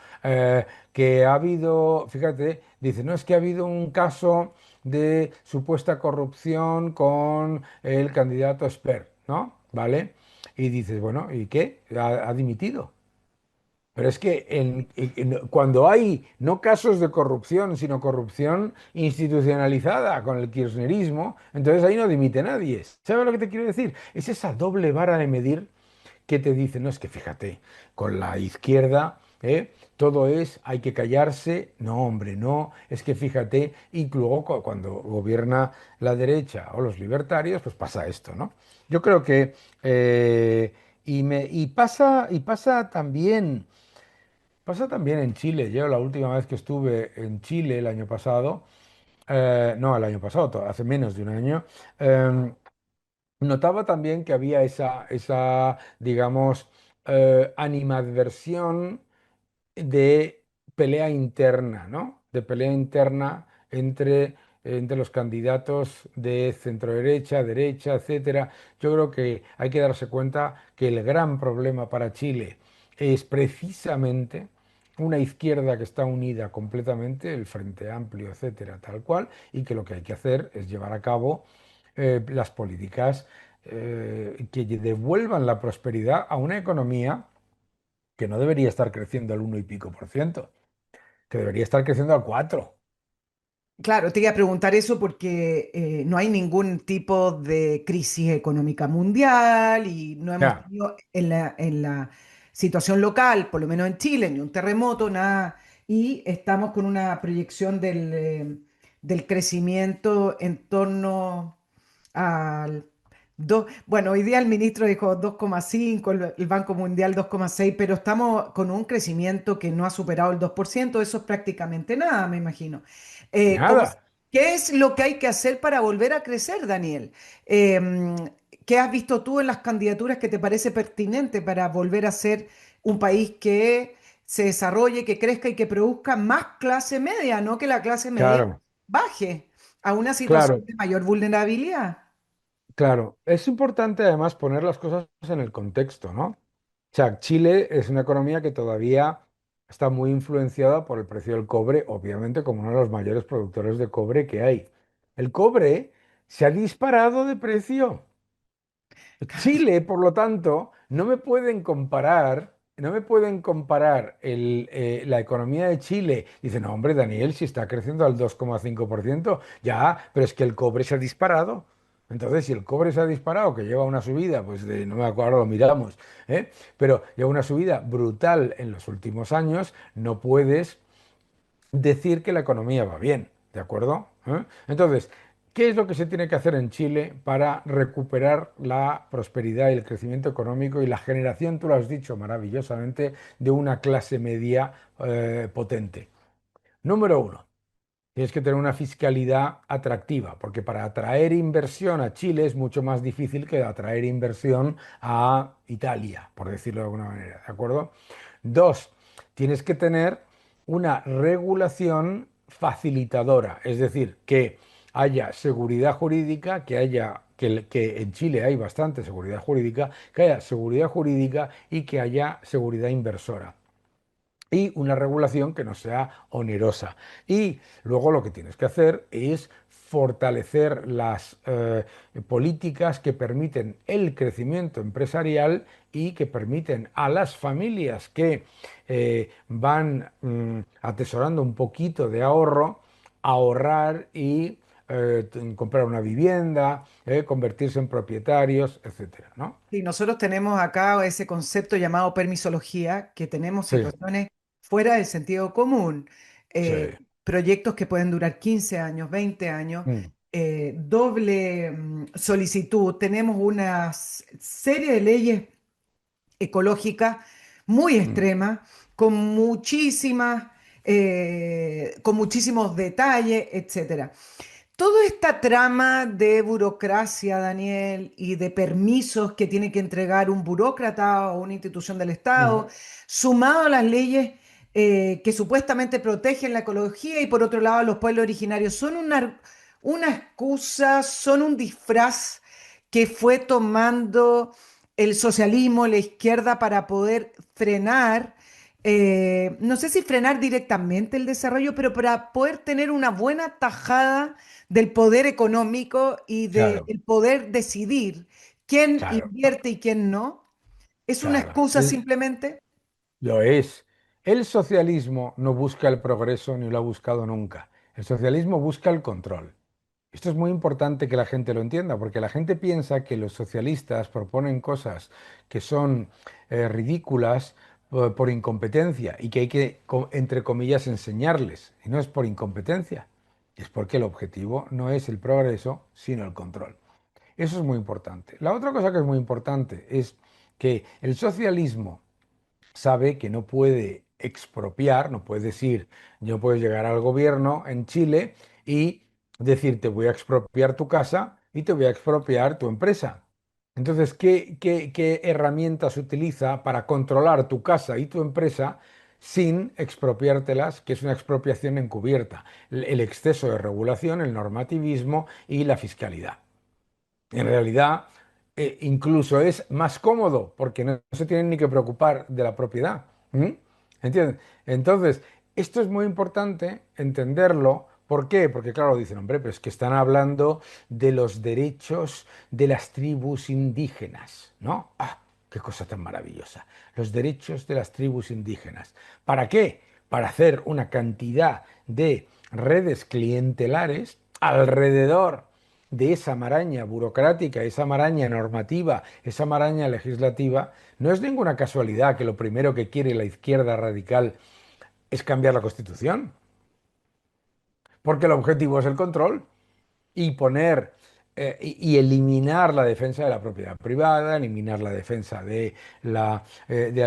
Que ha habido, fíjate, dice, no es que ha habido un caso de supuesta corrupción con el candidato Esper, ¿no? ¿Vale? Y dices, bueno, ¿y qué? Ha dimitido. Pero es que cuando hay no casos de corrupción, sino corrupción institucionalizada con el kirchnerismo, entonces ahí no dimite nadie. ¿Sabes lo que te quiero decir? Es esa doble vara de medir que te dice, no es que fíjate, con la izquierda, todo es, hay que callarse, no, hombre, no, es que fíjate, y luego cuando gobierna la derecha o los libertarios, pues pasa esto, ¿no? Yo creo que, y pasa también. Pasa también en Chile. Yo la última vez que estuve en Chile el año pasado, no, el año pasado, hace menos de un año, notaba también que había esa digamos, animadversión de pelea interna, ¿no? De pelea interna entre los candidatos de centro-derecha, derecha, etcétera. Yo creo que hay que darse cuenta que el gran problema para Chile es precisamente una izquierda que está unida completamente, el Frente Amplio, etcétera, tal cual, y que lo que hay que hacer es llevar a cabo las políticas que devuelvan la prosperidad a una economía que no debería estar creciendo al 1 y pico por ciento, que debería estar creciendo al 4. Claro, te iba a preguntar eso porque no hay ningún tipo de crisis económica mundial y no hemos Ya, tenido en la situación local, por lo menos en Chile, ni un terremoto, nada. Y estamos con una proyección del crecimiento en torno al bueno, hoy día el ministro dijo 2,5, el Banco Mundial 2,6, pero estamos con un crecimiento que no ha superado el 2%. Eso es prácticamente nada, me imagino. Eh, ¿cómo- nada. ¿Qué es lo que hay que hacer para volver a crecer, Daniel? Eh, ¿Qué has visto tú en las candidaturas que te parece pertinente para volver a ser un país que se desarrolle, que crezca y que produzca más clase media, no que la clase media Claro, baje a una situación claro, de mayor vulnerabilidad? claro. Es importante además poner las cosas en el contexto, ¿no? O sea, Chile es una economía que todavía está muy influenciada por el precio del cobre, obviamente como uno de los mayores productores de cobre que hay. El cobre se ha disparado de precio. Chile, por lo tanto, no me pueden comparar la economía de Chile. Dice, no, hombre, Daniel, si está creciendo al 2,5%, ya, pero es que el cobre se ha disparado. Entonces, si el cobre se ha disparado, que lleva una subida, pues no me acuerdo, ahora lo miramos, pero lleva una subida brutal en los últimos años, no puedes decir que la economía va bien, ¿de acuerdo? Entonces, ¿qué es lo que se tiene que hacer en Chile para recuperar la prosperidad y el crecimiento económico y la generación, tú lo has dicho maravillosamente, de una clase media potente? Número uno, tienes que tener una fiscalidad atractiva, porque para atraer inversión a Chile es mucho más difícil que atraer inversión a Italia, por decirlo de alguna manera, ¿de acuerdo? Dos, tienes que tener una regulación facilitadora, es decir, que haya seguridad jurídica, que en Chile hay bastante seguridad jurídica, que haya seguridad jurídica y que haya seguridad inversora y una regulación que no sea onerosa. Y luego lo que tienes que hacer es fortalecer las políticas que permiten el crecimiento empresarial y que permiten a las familias que van atesorando un poquito de ahorro, ahorrar y comprar una vivienda, convertirse en propietarios, etcétera, ¿no? Sí, nosotros tenemos acá ese concepto llamado permisología, que tenemos Sí, situaciones fuera del sentido común, sí. proyectos que pueden durar 15 años, 20 años, Mm, doble solicitud. Tenemos una serie de leyes ecológicas muy mm, extremas, con muchísimos detalles, etcétera. Toda esta trama de burocracia, Daniel, y de permisos que tiene que entregar un burócrata o una institución del mm, Estado, sumado a las leyes que supuestamente protegen la ecología y por otro lado a los pueblos originarios, son una excusa, son un disfraz que fue tomando el socialismo, la izquierda, para poder frenar, no sé si frenar directamente el desarrollo, pero para poder tener una buena tajada del poder económico y del claro, poder decidir quién claro, invierte y quién no. ¿Es una claro. excusa simplemente? Lo es. El socialismo no busca el progreso ni lo ha buscado nunca. El socialismo busca el control. Esto es muy importante que la gente lo entienda, porque la gente piensa que los socialistas proponen cosas que son ridículas por incompetencia y que hay que, entre comillas, enseñarles. Y no es por incompetencia, es porque el objetivo no es el progreso, sino el control. Eso es muy importante. La otra cosa que es muy importante es que el socialismo sabe que no puede expropiar, no puede decir, no puedes llegar al gobierno en Chile y decir, te voy a expropiar tu casa y te voy a expropiar tu empresa. Entonces, ¿qué herramientas utiliza para controlar tu casa y tu empresa sin expropiártelas, que es una expropiación encubierta? El exceso de regulación, el normativismo y la fiscalidad. En realidad, incluso es más cómodo porque no se tienen ni que preocupar de la propiedad. ¿M? ¿Entiendes? Entonces, esto es muy importante entenderlo. ¿Por qué? Porque claro, dicen, hombre, pero es que están hablando de los derechos de las tribus indígenas, ¿no? ¡Ah! ¡Qué cosa tan maravillosa! Los derechos de las tribus indígenas. ¿Para qué? Para hacer una cantidad de redes clientelares alrededor de esa maraña burocrática, esa maraña normativa, esa maraña legislativa. No es ninguna casualidad que lo primero que quiere la izquierda radical es cambiar la Constitución, porque el objetivo es el control y poner y eliminar la defensa de la propiedad privada, eliminar la defensa de la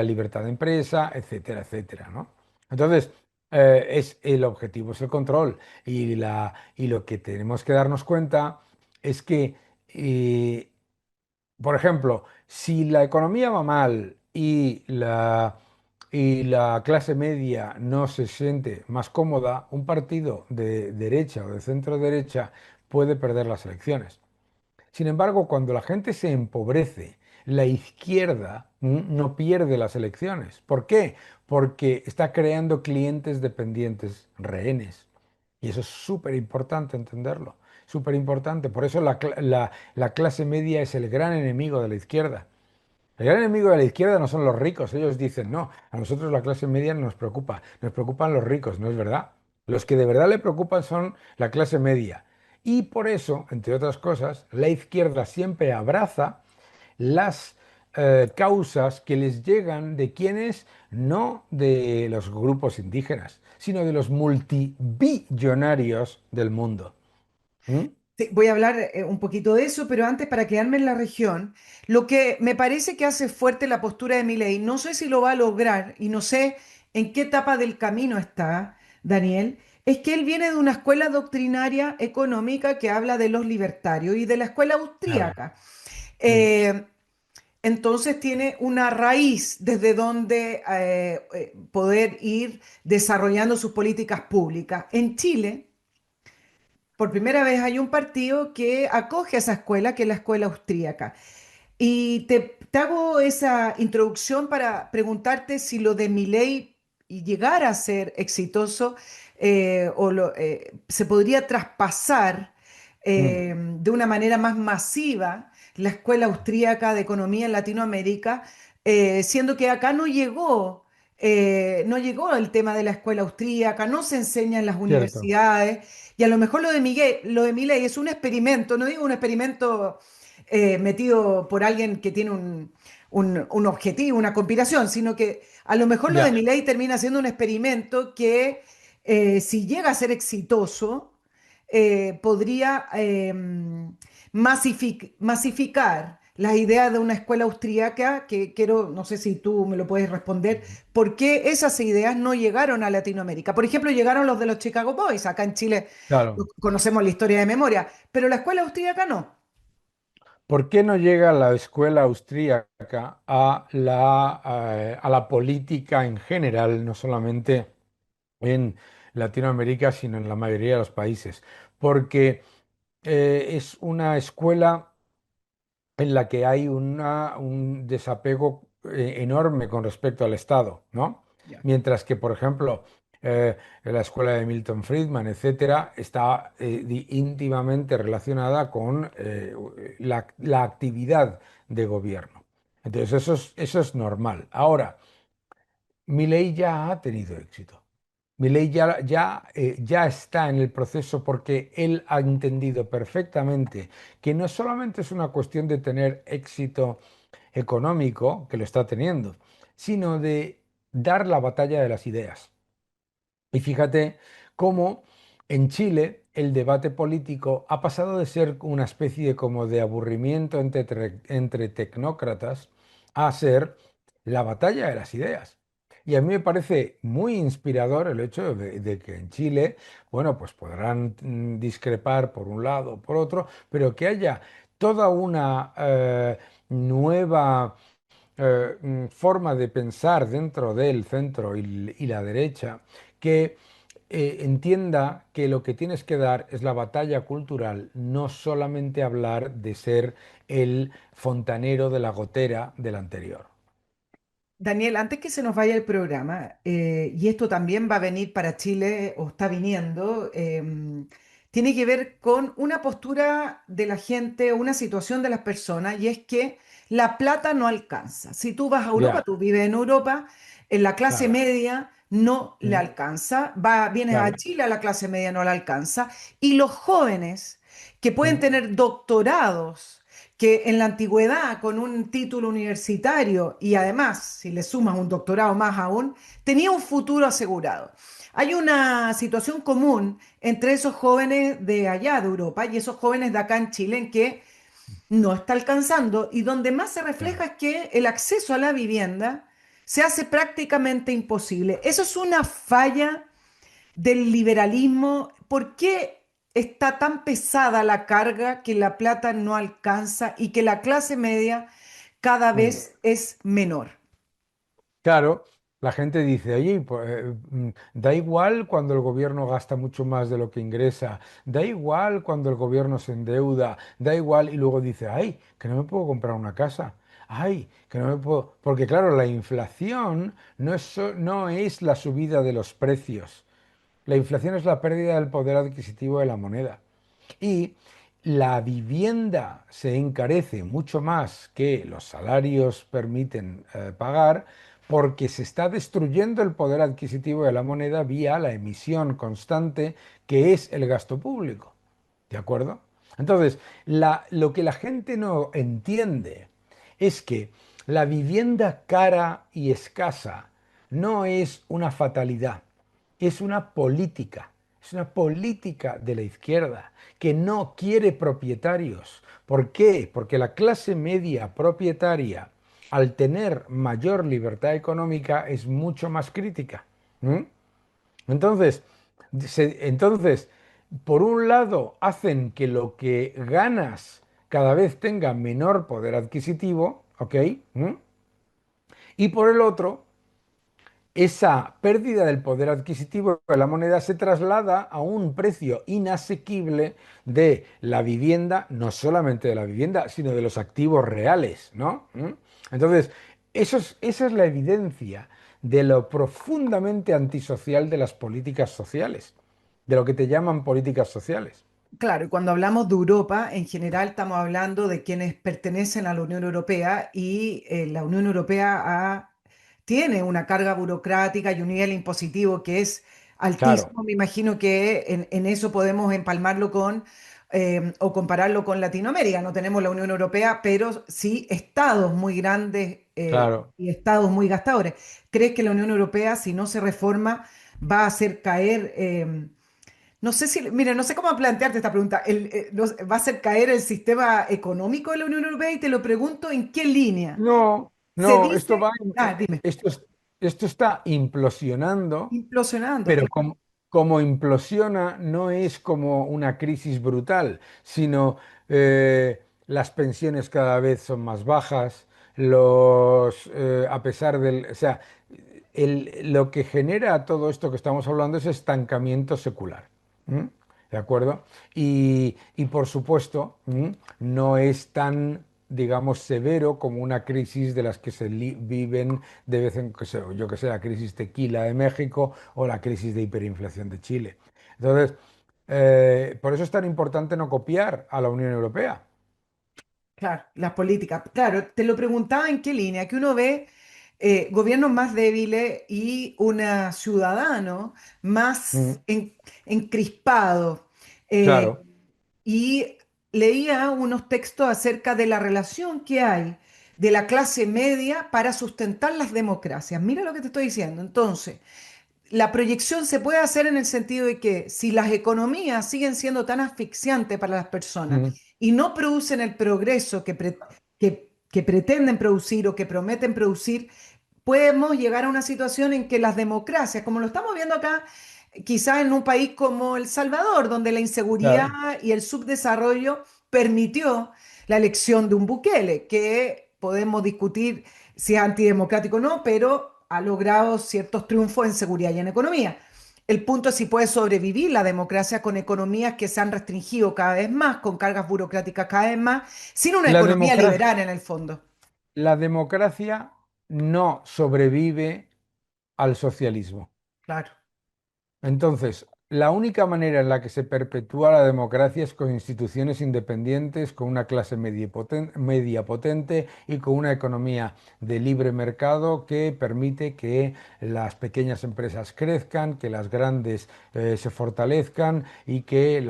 libertad de empresa, etcétera, etcétera, ¿no? Entonces, el objetivo es el control y lo que tenemos que darnos cuenta es que eh, por ejemplo, si la economía va mal y la clase media no se siente más cómoda, un partido de derecha o de centro derecha puede perder las elecciones. Sin embargo, cuando la gente se empobrece, la izquierda no pierde las elecciones. ¿Por qué? Porque está creando clientes dependientes, rehenes. Y eso es súper importante entenderlo, súper importante. Por eso la clase media es el gran enemigo de la izquierda. El gran enemigo de la izquierda no son los ricos. Ellos dicen, no, a nosotros la clase media no nos preocupa, nos preocupan los ricos, no es verdad. Los que de verdad le preocupan son la clase media. Y por eso, entre otras cosas, la izquierda siempre abraza las causas que les llegan de quienes, no de los grupos indígenas, sino de los multibillonarios del mundo. ¿Mm? Sí, voy a hablar un poquito de eso, pero antes, para quedarme en la región, lo que me parece que hace fuerte la postura de Milei, no sé si lo va a lograr y no sé en qué etapa del camino está, Daniel, es que él viene de una escuela doctrinaria económica que habla de los libertarios y de la escuela Claro. austríaca. Mm. Eh, entonces tiene una raíz desde donde poder ir desarrollando sus políticas públicas. En Chile, por primera vez hay un partido que acoge a esa escuela, que es la escuela austríaca. Y te hago esa introducción para preguntarte si lo de Milei y llegar a ser exitoso se podría traspasar. mm, de una manera más masiva la Escuela Austríaca de Economía en Latinoamérica, siendo que acá no llegó el tema de la escuela austríaca, no se enseña en las cierto, universidades, y a lo mejor lo de Milei es un experimento, no digo un experimento metido por alguien que tiene un objetivo, una conspiración, sino que a lo mejor lo de ya, Milei termina siendo un experimento que si llega a ser exitoso, podría masificar las ideas de una escuela austríaca que quiero, no sé si tú me lo puedes responder, ¿por qué esas ideas no llegaron a Latinoamérica? Por ejemplo, llegaron los de los Chicago Boys, acá en Chile claro. conocemos la historia de memoria, pero la escuela austríaca no. ¿Por qué no llega la escuela austríaca a la política en general, no solamente en Latinoamérica, sino en la mayoría de los países? Porque es una escuela en la que hay un desapego enorme con respecto al Estado, ¿no? Ya. Mientras que, por ejemplo, la escuela de Milton Friedman, etcétera, está íntimamente relacionada con la actividad de gobierno. Entonces, eso es normal. Ahora, Milei ya ha tenido éxito. Milei ya está en el proceso porque él ha entendido perfectamente que no solamente es una cuestión de tener éxito económico, que lo está teniendo, sino de dar la batalla de las ideas. Y fíjate cómo en Chile el debate político ha pasado de ser una especie como de aburrimiento entre tecnócratas a ser la batalla de las ideas. Y a mí me parece muy inspirador el hecho de que en Chile, bueno, pues podrán discrepar por un lado o por otro, pero que haya toda una nueva forma de pensar dentro del centro y la derecha que entienda que lo que tienes que dar es la batalla cultural, no solamente hablar de ser el fontanero de la gotera del anterior. Daniel, antes que se nos vaya el programa, y esto también va a venir para Chile o está viniendo, tiene que ver con una postura de la gente, una situación de las personas, y es que la plata no alcanza. Si tú vas a Europa, Ya, tú vives en Europa, en la clase claro, media no le mm, alcanza, vienes a claro, Chile, a la clase media no le alcanza, y los jóvenes que pueden mm, tener doctorados, que en la antigüedad, con un título universitario y además, si le sumas un doctorado más aún, tenía un futuro asegurado. Hay una situación común entre esos jóvenes de allá de Europa y esos jóvenes de acá en Chile en que no está alcanzando y donde más se refleja claro. es que el acceso a la vivienda se hace prácticamente imposible. Eso es una falla del liberalismo. ¿Por qué está tan pesada la carga que la plata no alcanza y que la clase media cada Mm. vez es menor? Claro, la gente dice, oye, pues, da igual cuando el gobierno gasta mucho más de lo que ingresa, da igual cuando el gobierno se endeuda, da igual, y luego dice, ay, que no me puedo comprar una casa, ay, que no me puedo, porque claro, la inflación no es la subida de los precios, la inflación es la pérdida del poder adquisitivo de la moneda. Y la vivienda se encarece mucho más que los salarios permiten pagar porque se está destruyendo el poder adquisitivo de la moneda vía la emisión constante que es el gasto público. ¿De acuerdo? Entonces, lo que la gente no entiende es que la vivienda cara y escasa no es una fatalidad, es una política de la izquierda que no quiere propietarios. ¿Por qué? Porque la clase media propietaria, al tener mayor libertad económica, es mucho más crítica. ¿Mm? Entonces, entonces, por un lado, hacen que lo que ganas cada vez tenga menor poder adquisitivo, ¿ok? ¿Mm? Y por el otro, esa pérdida del poder adquisitivo de la moneda se traslada a un precio inasequible de la vivienda, no solamente de la vivienda, sino de los activos reales, ¿no? ¿Mm? Entonces, esa es la evidencia de lo profundamente antisocial de las políticas sociales, de lo que te llaman políticas sociales. Claro, y cuando hablamos de Europa, en general estamos hablando de quienes pertenecen a la Unión Europea y la Unión Europea tiene una carga burocrática y un nivel impositivo que es Claro, altísimo. Me imagino que en eso podemos empalmarlo o compararlo con Latinoamérica. No tenemos la Unión Europea, pero sí estados muy grandes claro. y estados muy gastadores. ¿Crees que la Unión Europea, si no se reforma, va a hacer caer... no sé si, mira, no sé cómo plantearte esta pregunta. ¿Va a hacer caer el sistema económico de la Unión Europea? Y te lo pregunto, ¿en qué línea? No, Se no, dice, dime, esto, esto está implosionando, implosionando, pero claro, como implosiona no es como una crisis brutal, sino las pensiones cada vez son más bajas, a pesar del, o sea, lo que genera todo esto que estamos hablando es estancamiento secular. ¿M? ¿De acuerdo? Y por supuesto, no es tan, digamos, severo como una crisis de las que viven de vez en cuando, yo que sé, la crisis tequila de México o la crisis de hiperinflación de Chile. Entonces, por eso es tan importante no copiar a la Unión Europea. claro, las políticas. Claro, te lo preguntaba en qué línea, que uno ve gobiernos más débiles y un ciudadano Mm, más encrispado. Eh, claro, y leía unos textos acerca de la relación que hay de la clase media para sustentar las democracias. Mira lo que te estoy diciendo. Entonces, la proyección se puede hacer en el sentido de que si las economías siguen siendo tan asfixiantes para las personas mm, y no producen el progreso que pretenden producir o que prometen producir, podemos llegar a una situación en que las democracias, como lo estamos viendo acá, quizás en un país como El Salvador, donde la inseguridad claro. y el subdesarrollo permitió la elección de un Bukele, que podemos discutir si es antidemocrático o no, pero ha logrado ciertos triunfos en seguridad y en economía. El punto es si puede sobrevivir la democracia con economías que se han restringido cada vez más, con cargas burocráticas cada vez más, sin una La economía democracia, liberal en el fondo. la democracia no sobrevive al socialismo. Claro. Entonces, la única manera en la que se perpetúa la democracia es con instituciones independientes, con una clase media potente y con una economía de libre mercado que permite que las pequeñas empresas crezcan, que las grandes se fortalezcan y que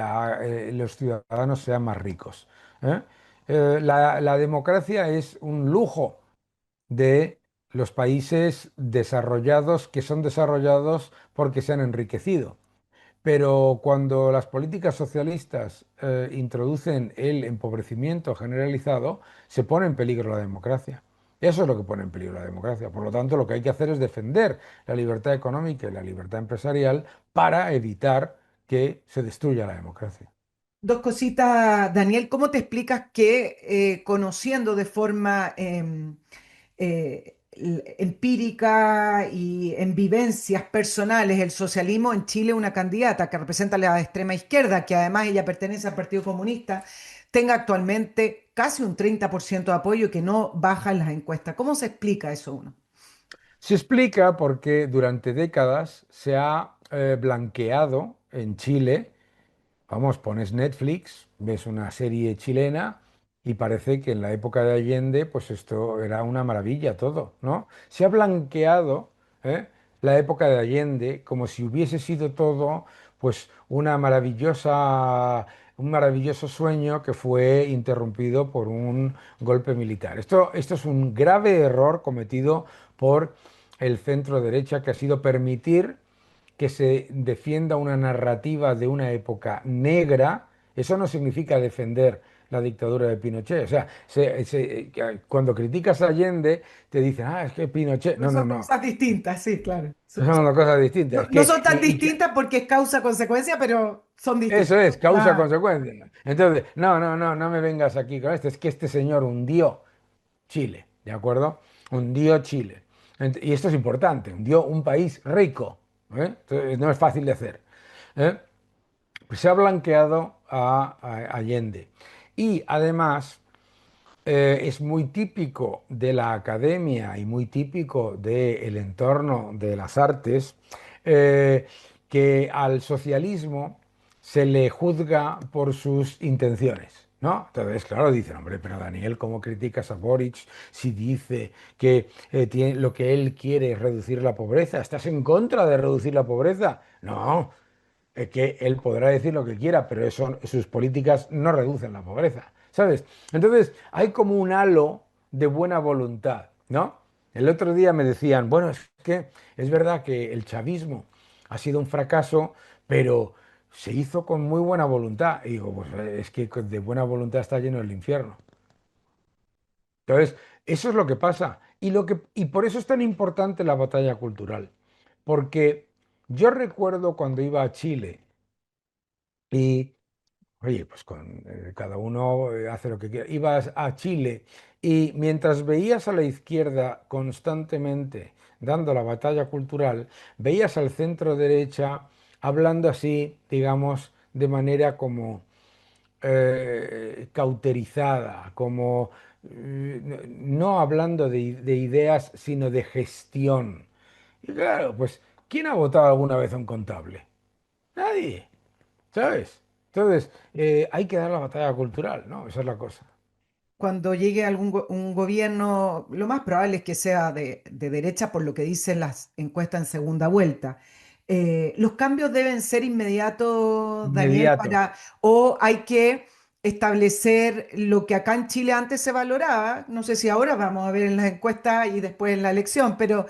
los ciudadanos sean más ricos. ¿Eh? La democracia es un lujo de los países desarrollados que son desarrollados porque se han enriquecido. Pero cuando las políticas socialistas introducen el empobrecimiento generalizado, se pone en peligro la democracia. Eso es lo que pone en peligro la democracia. Por lo tanto, lo que hay que hacer es defender la libertad económica y la libertad empresarial para evitar que se destruya la democracia. Dos cositas, Daniel, ¿cómo te explicas que conociendo de forma empírica y en vivencias personales el socialismo en Chile, una candidata que representa la extrema izquierda, que además ella pertenece al Partido Comunista, tenga actualmente casi un 30% de apoyo que no baja en las encuestas? ¿Cómo se explica eso uno? Se explica porque durante décadas se ha blanqueado en Chile. Vamos, pones Netflix, ves una serie chilena y parece que en la época de Allende, pues esto era una maravilla todo, ¿no? Se ha blanqueado, ¿eh? la época de Allende como si hubiese sido todo, pues un maravilloso sueño que fue interrumpido por un golpe militar. Esto es un grave error cometido por el centro derecha, que ha sido permitir que se defienda una narrativa de una época negra. Eso no significa defender la dictadura de Pinochet. O sea, cuando criticas a Allende, te dicen, es que Pinochet. No No, no, son no. cosas distintas, sí, claro. Son dos cosas distintas. No, Es no que, son tan distintas porque es causa-consecuencia, pero son eso distintas. es, Claro. causa-consecuencia. Entonces, no, no, no, no me vengas aquí con esto. Es que este señor hundió Chile, ¿de acuerdo? Hundió Chile. Y esto es importante, hundió un país rico. Entonces, no es fácil de hacer. ¿Eh? Pues se ha blanqueado a Allende. Y además es muy típico de la academia y muy típico del entorno de las artes, eh, que al socialismo se le juzga por sus intenciones, ¿no? Entonces, claro, dicen, hombre, pero Daniel, ¿cómo criticas a Boric si dice que lo que él quiere es reducir la pobreza? ¿Estás en contra de reducir la pobreza? No, es que él podrá decir lo que quiera, pero sus políticas no reducen la pobreza, ¿sabes? Entonces, hay como un halo de buena voluntad, ¿no? El otro día me decían, bueno, es que es verdad que el chavismo ha sido un fracaso, pero se hizo con muy buena voluntad. Y digo, pues es que de buena voluntad está lleno el infierno. Entonces, eso es lo que pasa. Y por eso es tan importante la batalla cultural. Porque yo recuerdo cuando iba a Chile y oye, pues cada uno hace lo que quiera. Ibas a Chile y mientras veías a la izquierda constantemente dando la batalla cultural, veías al centro derecha hablando así, digamos, de manera como cauterizada, como no hablando de ideas, sino de gestión. Y claro, pues, ¿quién ha votado alguna vez a un contable? Nadie. ¿Sabes? Entonces, hay que dar la batalla cultural, ¿no? Esa es la cosa. Cuando llegue un gobierno, lo más probable es que sea de derecha por lo que dicen las encuestas en segunda vuelta. Los cambios deben ser inmediatos, Daniel, Inmediato. o hay que establecer lo que acá en Chile antes se valoraba, no sé si ahora vamos a ver en las encuestas y después en la elección, pero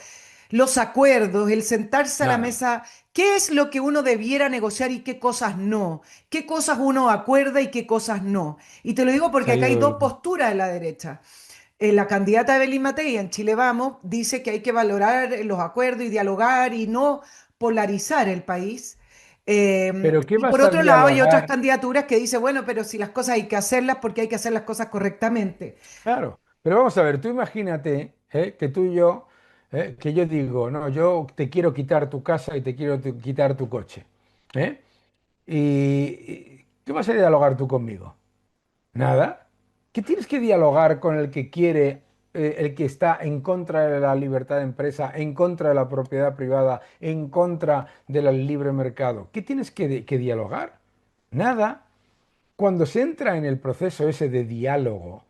los acuerdos, el sentarse a la Nada. mesa, qué es lo que uno debiera negociar y qué cosas no, qué cosas uno acuerda y qué cosas no. Y te lo digo Se porque ha acá hay ido. dos posturas en la derecha. La candidata Evelyn Matei en Chile Vamos dice que hay que valorar los acuerdos y dialogar y no polarizar el país. Pero ¿qué Y por vas a otro lado hay otras dialogar? candidaturas que dicen, bueno, pero si las cosas hay que hacerlas porque hay que hacer las cosas correctamente. Claro. Pero vamos a ver, tú imagínate que tú y yo, que yo digo, no, yo te quiero quitar tu casa y te quiero quitar tu coche. ¿Eh? Y ¿qué vas a dialogar tú conmigo? Nada. ¿Qué tienes que dialogar con el que quiere, el que está en contra de la libertad de empresa, en contra de la propiedad privada, en contra del libre mercado? ¿Qué tienes que dialogar? Nada. Cuando se entra en el proceso ese de diálogo,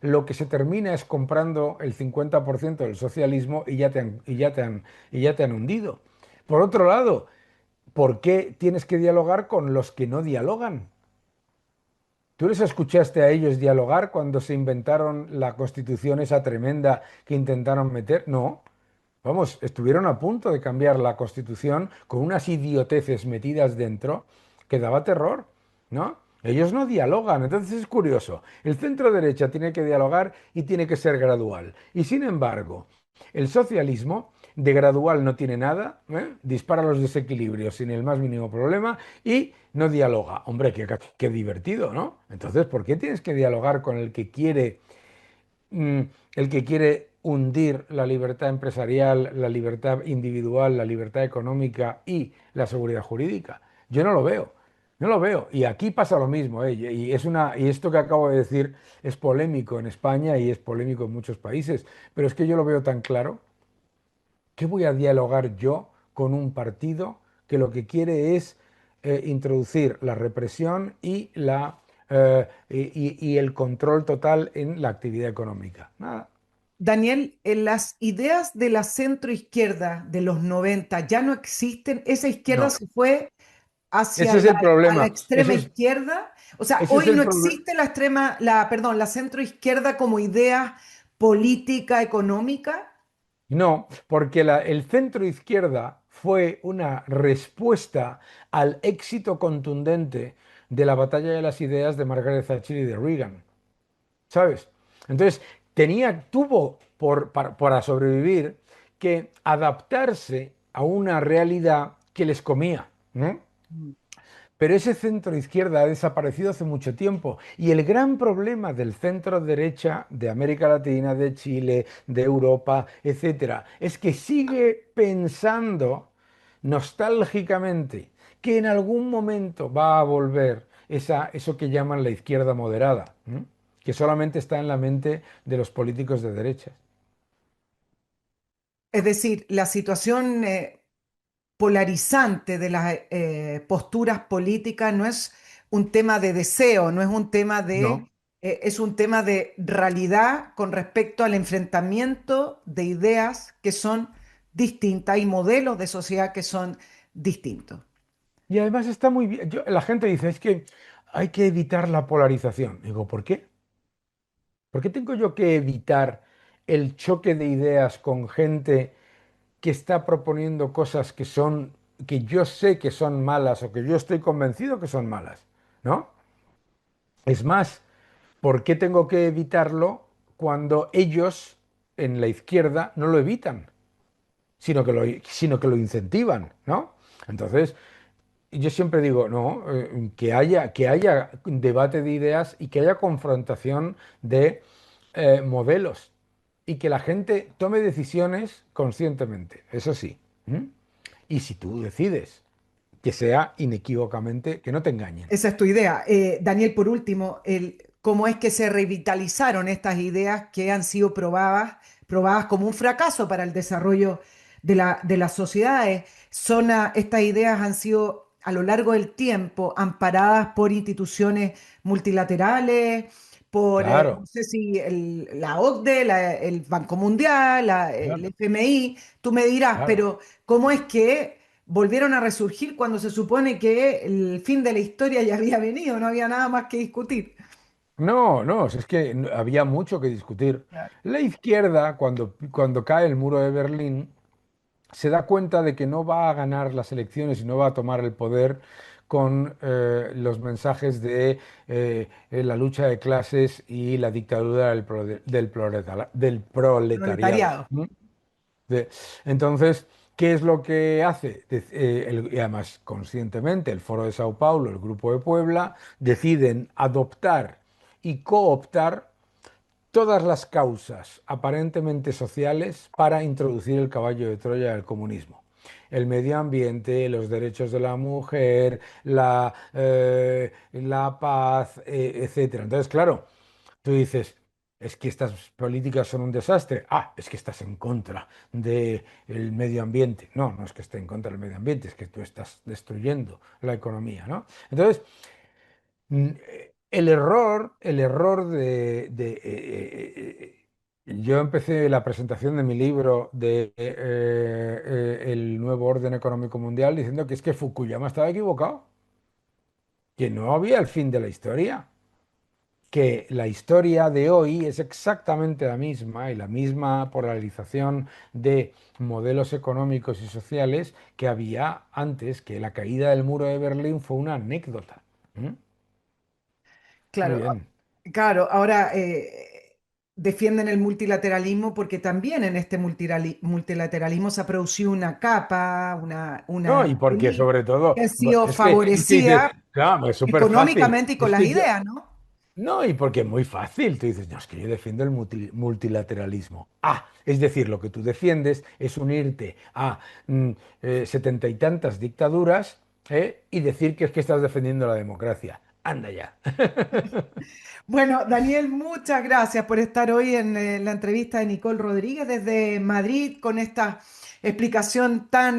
lo que se termina es comprando el 50% del socialismo y ya te han hundido. Por otro lado, ¿por qué tienes que dialogar con los que no dialogan? ¿Tú les escuchaste a ellos dialogar cuando se inventaron la constitución esa tremenda que intentaron meter? No. Vamos, estuvieron a punto de cambiar la constitución con unas idioteces metidas dentro que daba terror, ¿no? Ellos no dialogan, entonces es curioso. El centro derecha tiene que dialogar y tiene que ser gradual. Y sin embargo, el socialismo de gradual no tiene nada, dispara los desequilibrios sin el más mínimo problema y no dialoga. Hombre, qué divertido, ¿no? Entonces, ¿por qué tienes que dialogar con mm, el que quiere hundir la libertad empresarial, la libertad individual, la libertad económica y la seguridad jurídica? Yo no lo veo. No lo veo. Y aquí pasa lo mismo, ¿eh? Y esto que acabo de decir es polémico en España y es polémico en muchos países, pero es que yo lo veo tan claro. ¿Qué voy a dialogar yo con un partido que lo que quiere es introducir la represión y el control total en la actividad económica? Nada. Daniel, en las ideas de la centroizquierda de los 90 ya no existen. Esa izquierda No, se fue hacia ese es el a la problema. extrema izquierda. O sea, Ese es hoy el no problema. existe perdón, la centroizquierda como idea política, económica. No, porque el centro izquierda fue una respuesta al éxito contundente de la batalla de las ideas de Margaret Thatcher y de Reagan. ¿Sabes? Entonces, tuvo para sobrevivir que adaptarse a una realidad que les comía, ¿no? Pero ese centro izquierda ha desaparecido hace mucho tiempo y el gran problema del centro derecha de América Latina, de Chile, de Europa, etcétera, es que sigue pensando nostálgicamente que en algún momento va a volver eso que llaman la izquierda moderada, ¿m? Que solamente está en la mente de los políticos de derecha. Es decir, la situación polarizante de las posturas políticas no es un tema de deseo, no es un tema No. es un tema de realidad con respecto al enfrentamiento de ideas que son distintas y modelos de sociedad que son distintos. Y además está muy bien. La gente dice, es que hay que evitar la polarización. Digo, ¿por qué? ¿Por qué tengo yo que evitar el choque de ideas con gente que está proponiendo cosas que son, que yo sé que son malas o que yo estoy convencido que son malas? ¿No? Es más, ¿por qué tengo que evitarlo cuando ellos en la izquierda no lo evitan, sino que lo incentivan, ¿no? Entonces, yo siempre digo, no, que haya debate de ideas y que haya confrontación de modelos y que la gente tome decisiones conscientemente, eso sí. ¿M? Y si tú decides que sea inequívocamente, que no te engañen. Esa es tu idea. Daniel, por último, ¿cómo es que se revitalizaron estas ideas que han sido probadas como un fracaso para el desarrollo de las sociedades? Estas ideas han sido a lo largo del tiempo amparadas por instituciones multilaterales, no Claro, sé si la OCDE, el Banco Mundial, el claro, FMI. Tú me dirás, claro. pero ¿cómo es que volvieron a resurgir cuando se supone que el fin de la historia ya había venido, no había nada más que discutir? No, no, si es que había mucho que discutir. Claro. La izquierda, cuando cae el muro de Berlín, se da cuenta de que no va a ganar las elecciones y no va a tomar el poder con los mensajes de la lucha de clases y la dictadura del proletariado. Proletariado. ¿M? De- entonces, ¿qué es lo que hace? Y además, conscientemente, el Foro de Sao Paulo, el Grupo de Puebla, deciden adoptar y cooptar todas las causas aparentemente sociales para introducir el caballo de Troya del comunismo. El medio ambiente, los derechos de la mujer, la paz, etcétera. Entonces, claro, tú dices, es que estas políticas son un desastre. Ah, es que estás en contra del medio ambiente. No, no es que esté en contra del medio ambiente, es que tú estás destruyendo la economía, ¿no? Entonces, el error yo empecé la presentación de mi libro de El nuevo orden económico mundial diciendo que es que Fukuyama estaba equivocado, que no había el fin de la historia, que la historia de hoy es exactamente la misma y la misma polarización de modelos económicos y sociales que había antes, que la caída del muro de Berlín fue una anécdota. ¿Mm? Muy Claro, bien. claro, ahora defienden el multilateralismo porque también en este multilateralismo se ha producido una capa, No, una y porque élite sobre todo, que ha sido es que dices, favorecida claro, es súper fácil. económicamente y con Es las que yo, ideas, ¿no? no, y porque es muy fácil. Tú dices, no, es que yo defiendo el multilateralismo. Ah, es decir, lo que tú defiendes es unirte a 70 y tantas dictaduras, y decir que es que estás defendiendo la democracia. Anda ya. Bueno, Daniel, muchas gracias por estar hoy en la entrevista de Nicole Rodríguez desde Madrid con esta explicación tan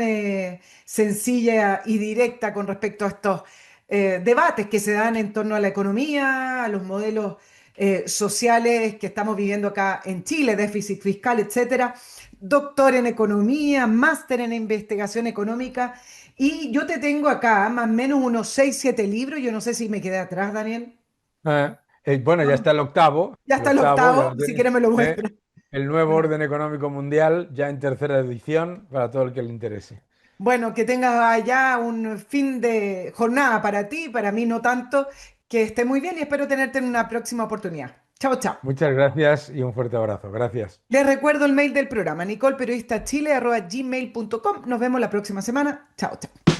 sencilla y directa con respecto a estos debates que se dan en torno a la economía, a los modelos sociales que estamos viviendo acá en Chile, déficit fiscal, etcétera. Doctor en economía, máster en investigación económica. Y yo te tengo acá más o menos unos 6, 7 libros. Yo no sé si me quedé atrás, Daniel. Bueno, ya está el octavo, Ya el está el octavo, ya octavo, lo si tienes. quieres me lo ¿Eh? muestra. El nuevo Bueno, orden económico mundial, ya en tercera edición, para todo el que le interese. bueno, que tengas allá un fin de jornada para ti, para mí no tanto, que esté muy bien y espero tenerte en una próxima oportunidad. Chao, chao. Muchas gracias y un fuerte abrazo. Gracias. Les recuerdo el mail del programa, nicolperiodistachile@gmail.com. Nos vemos la próxima semana. Chao, chao.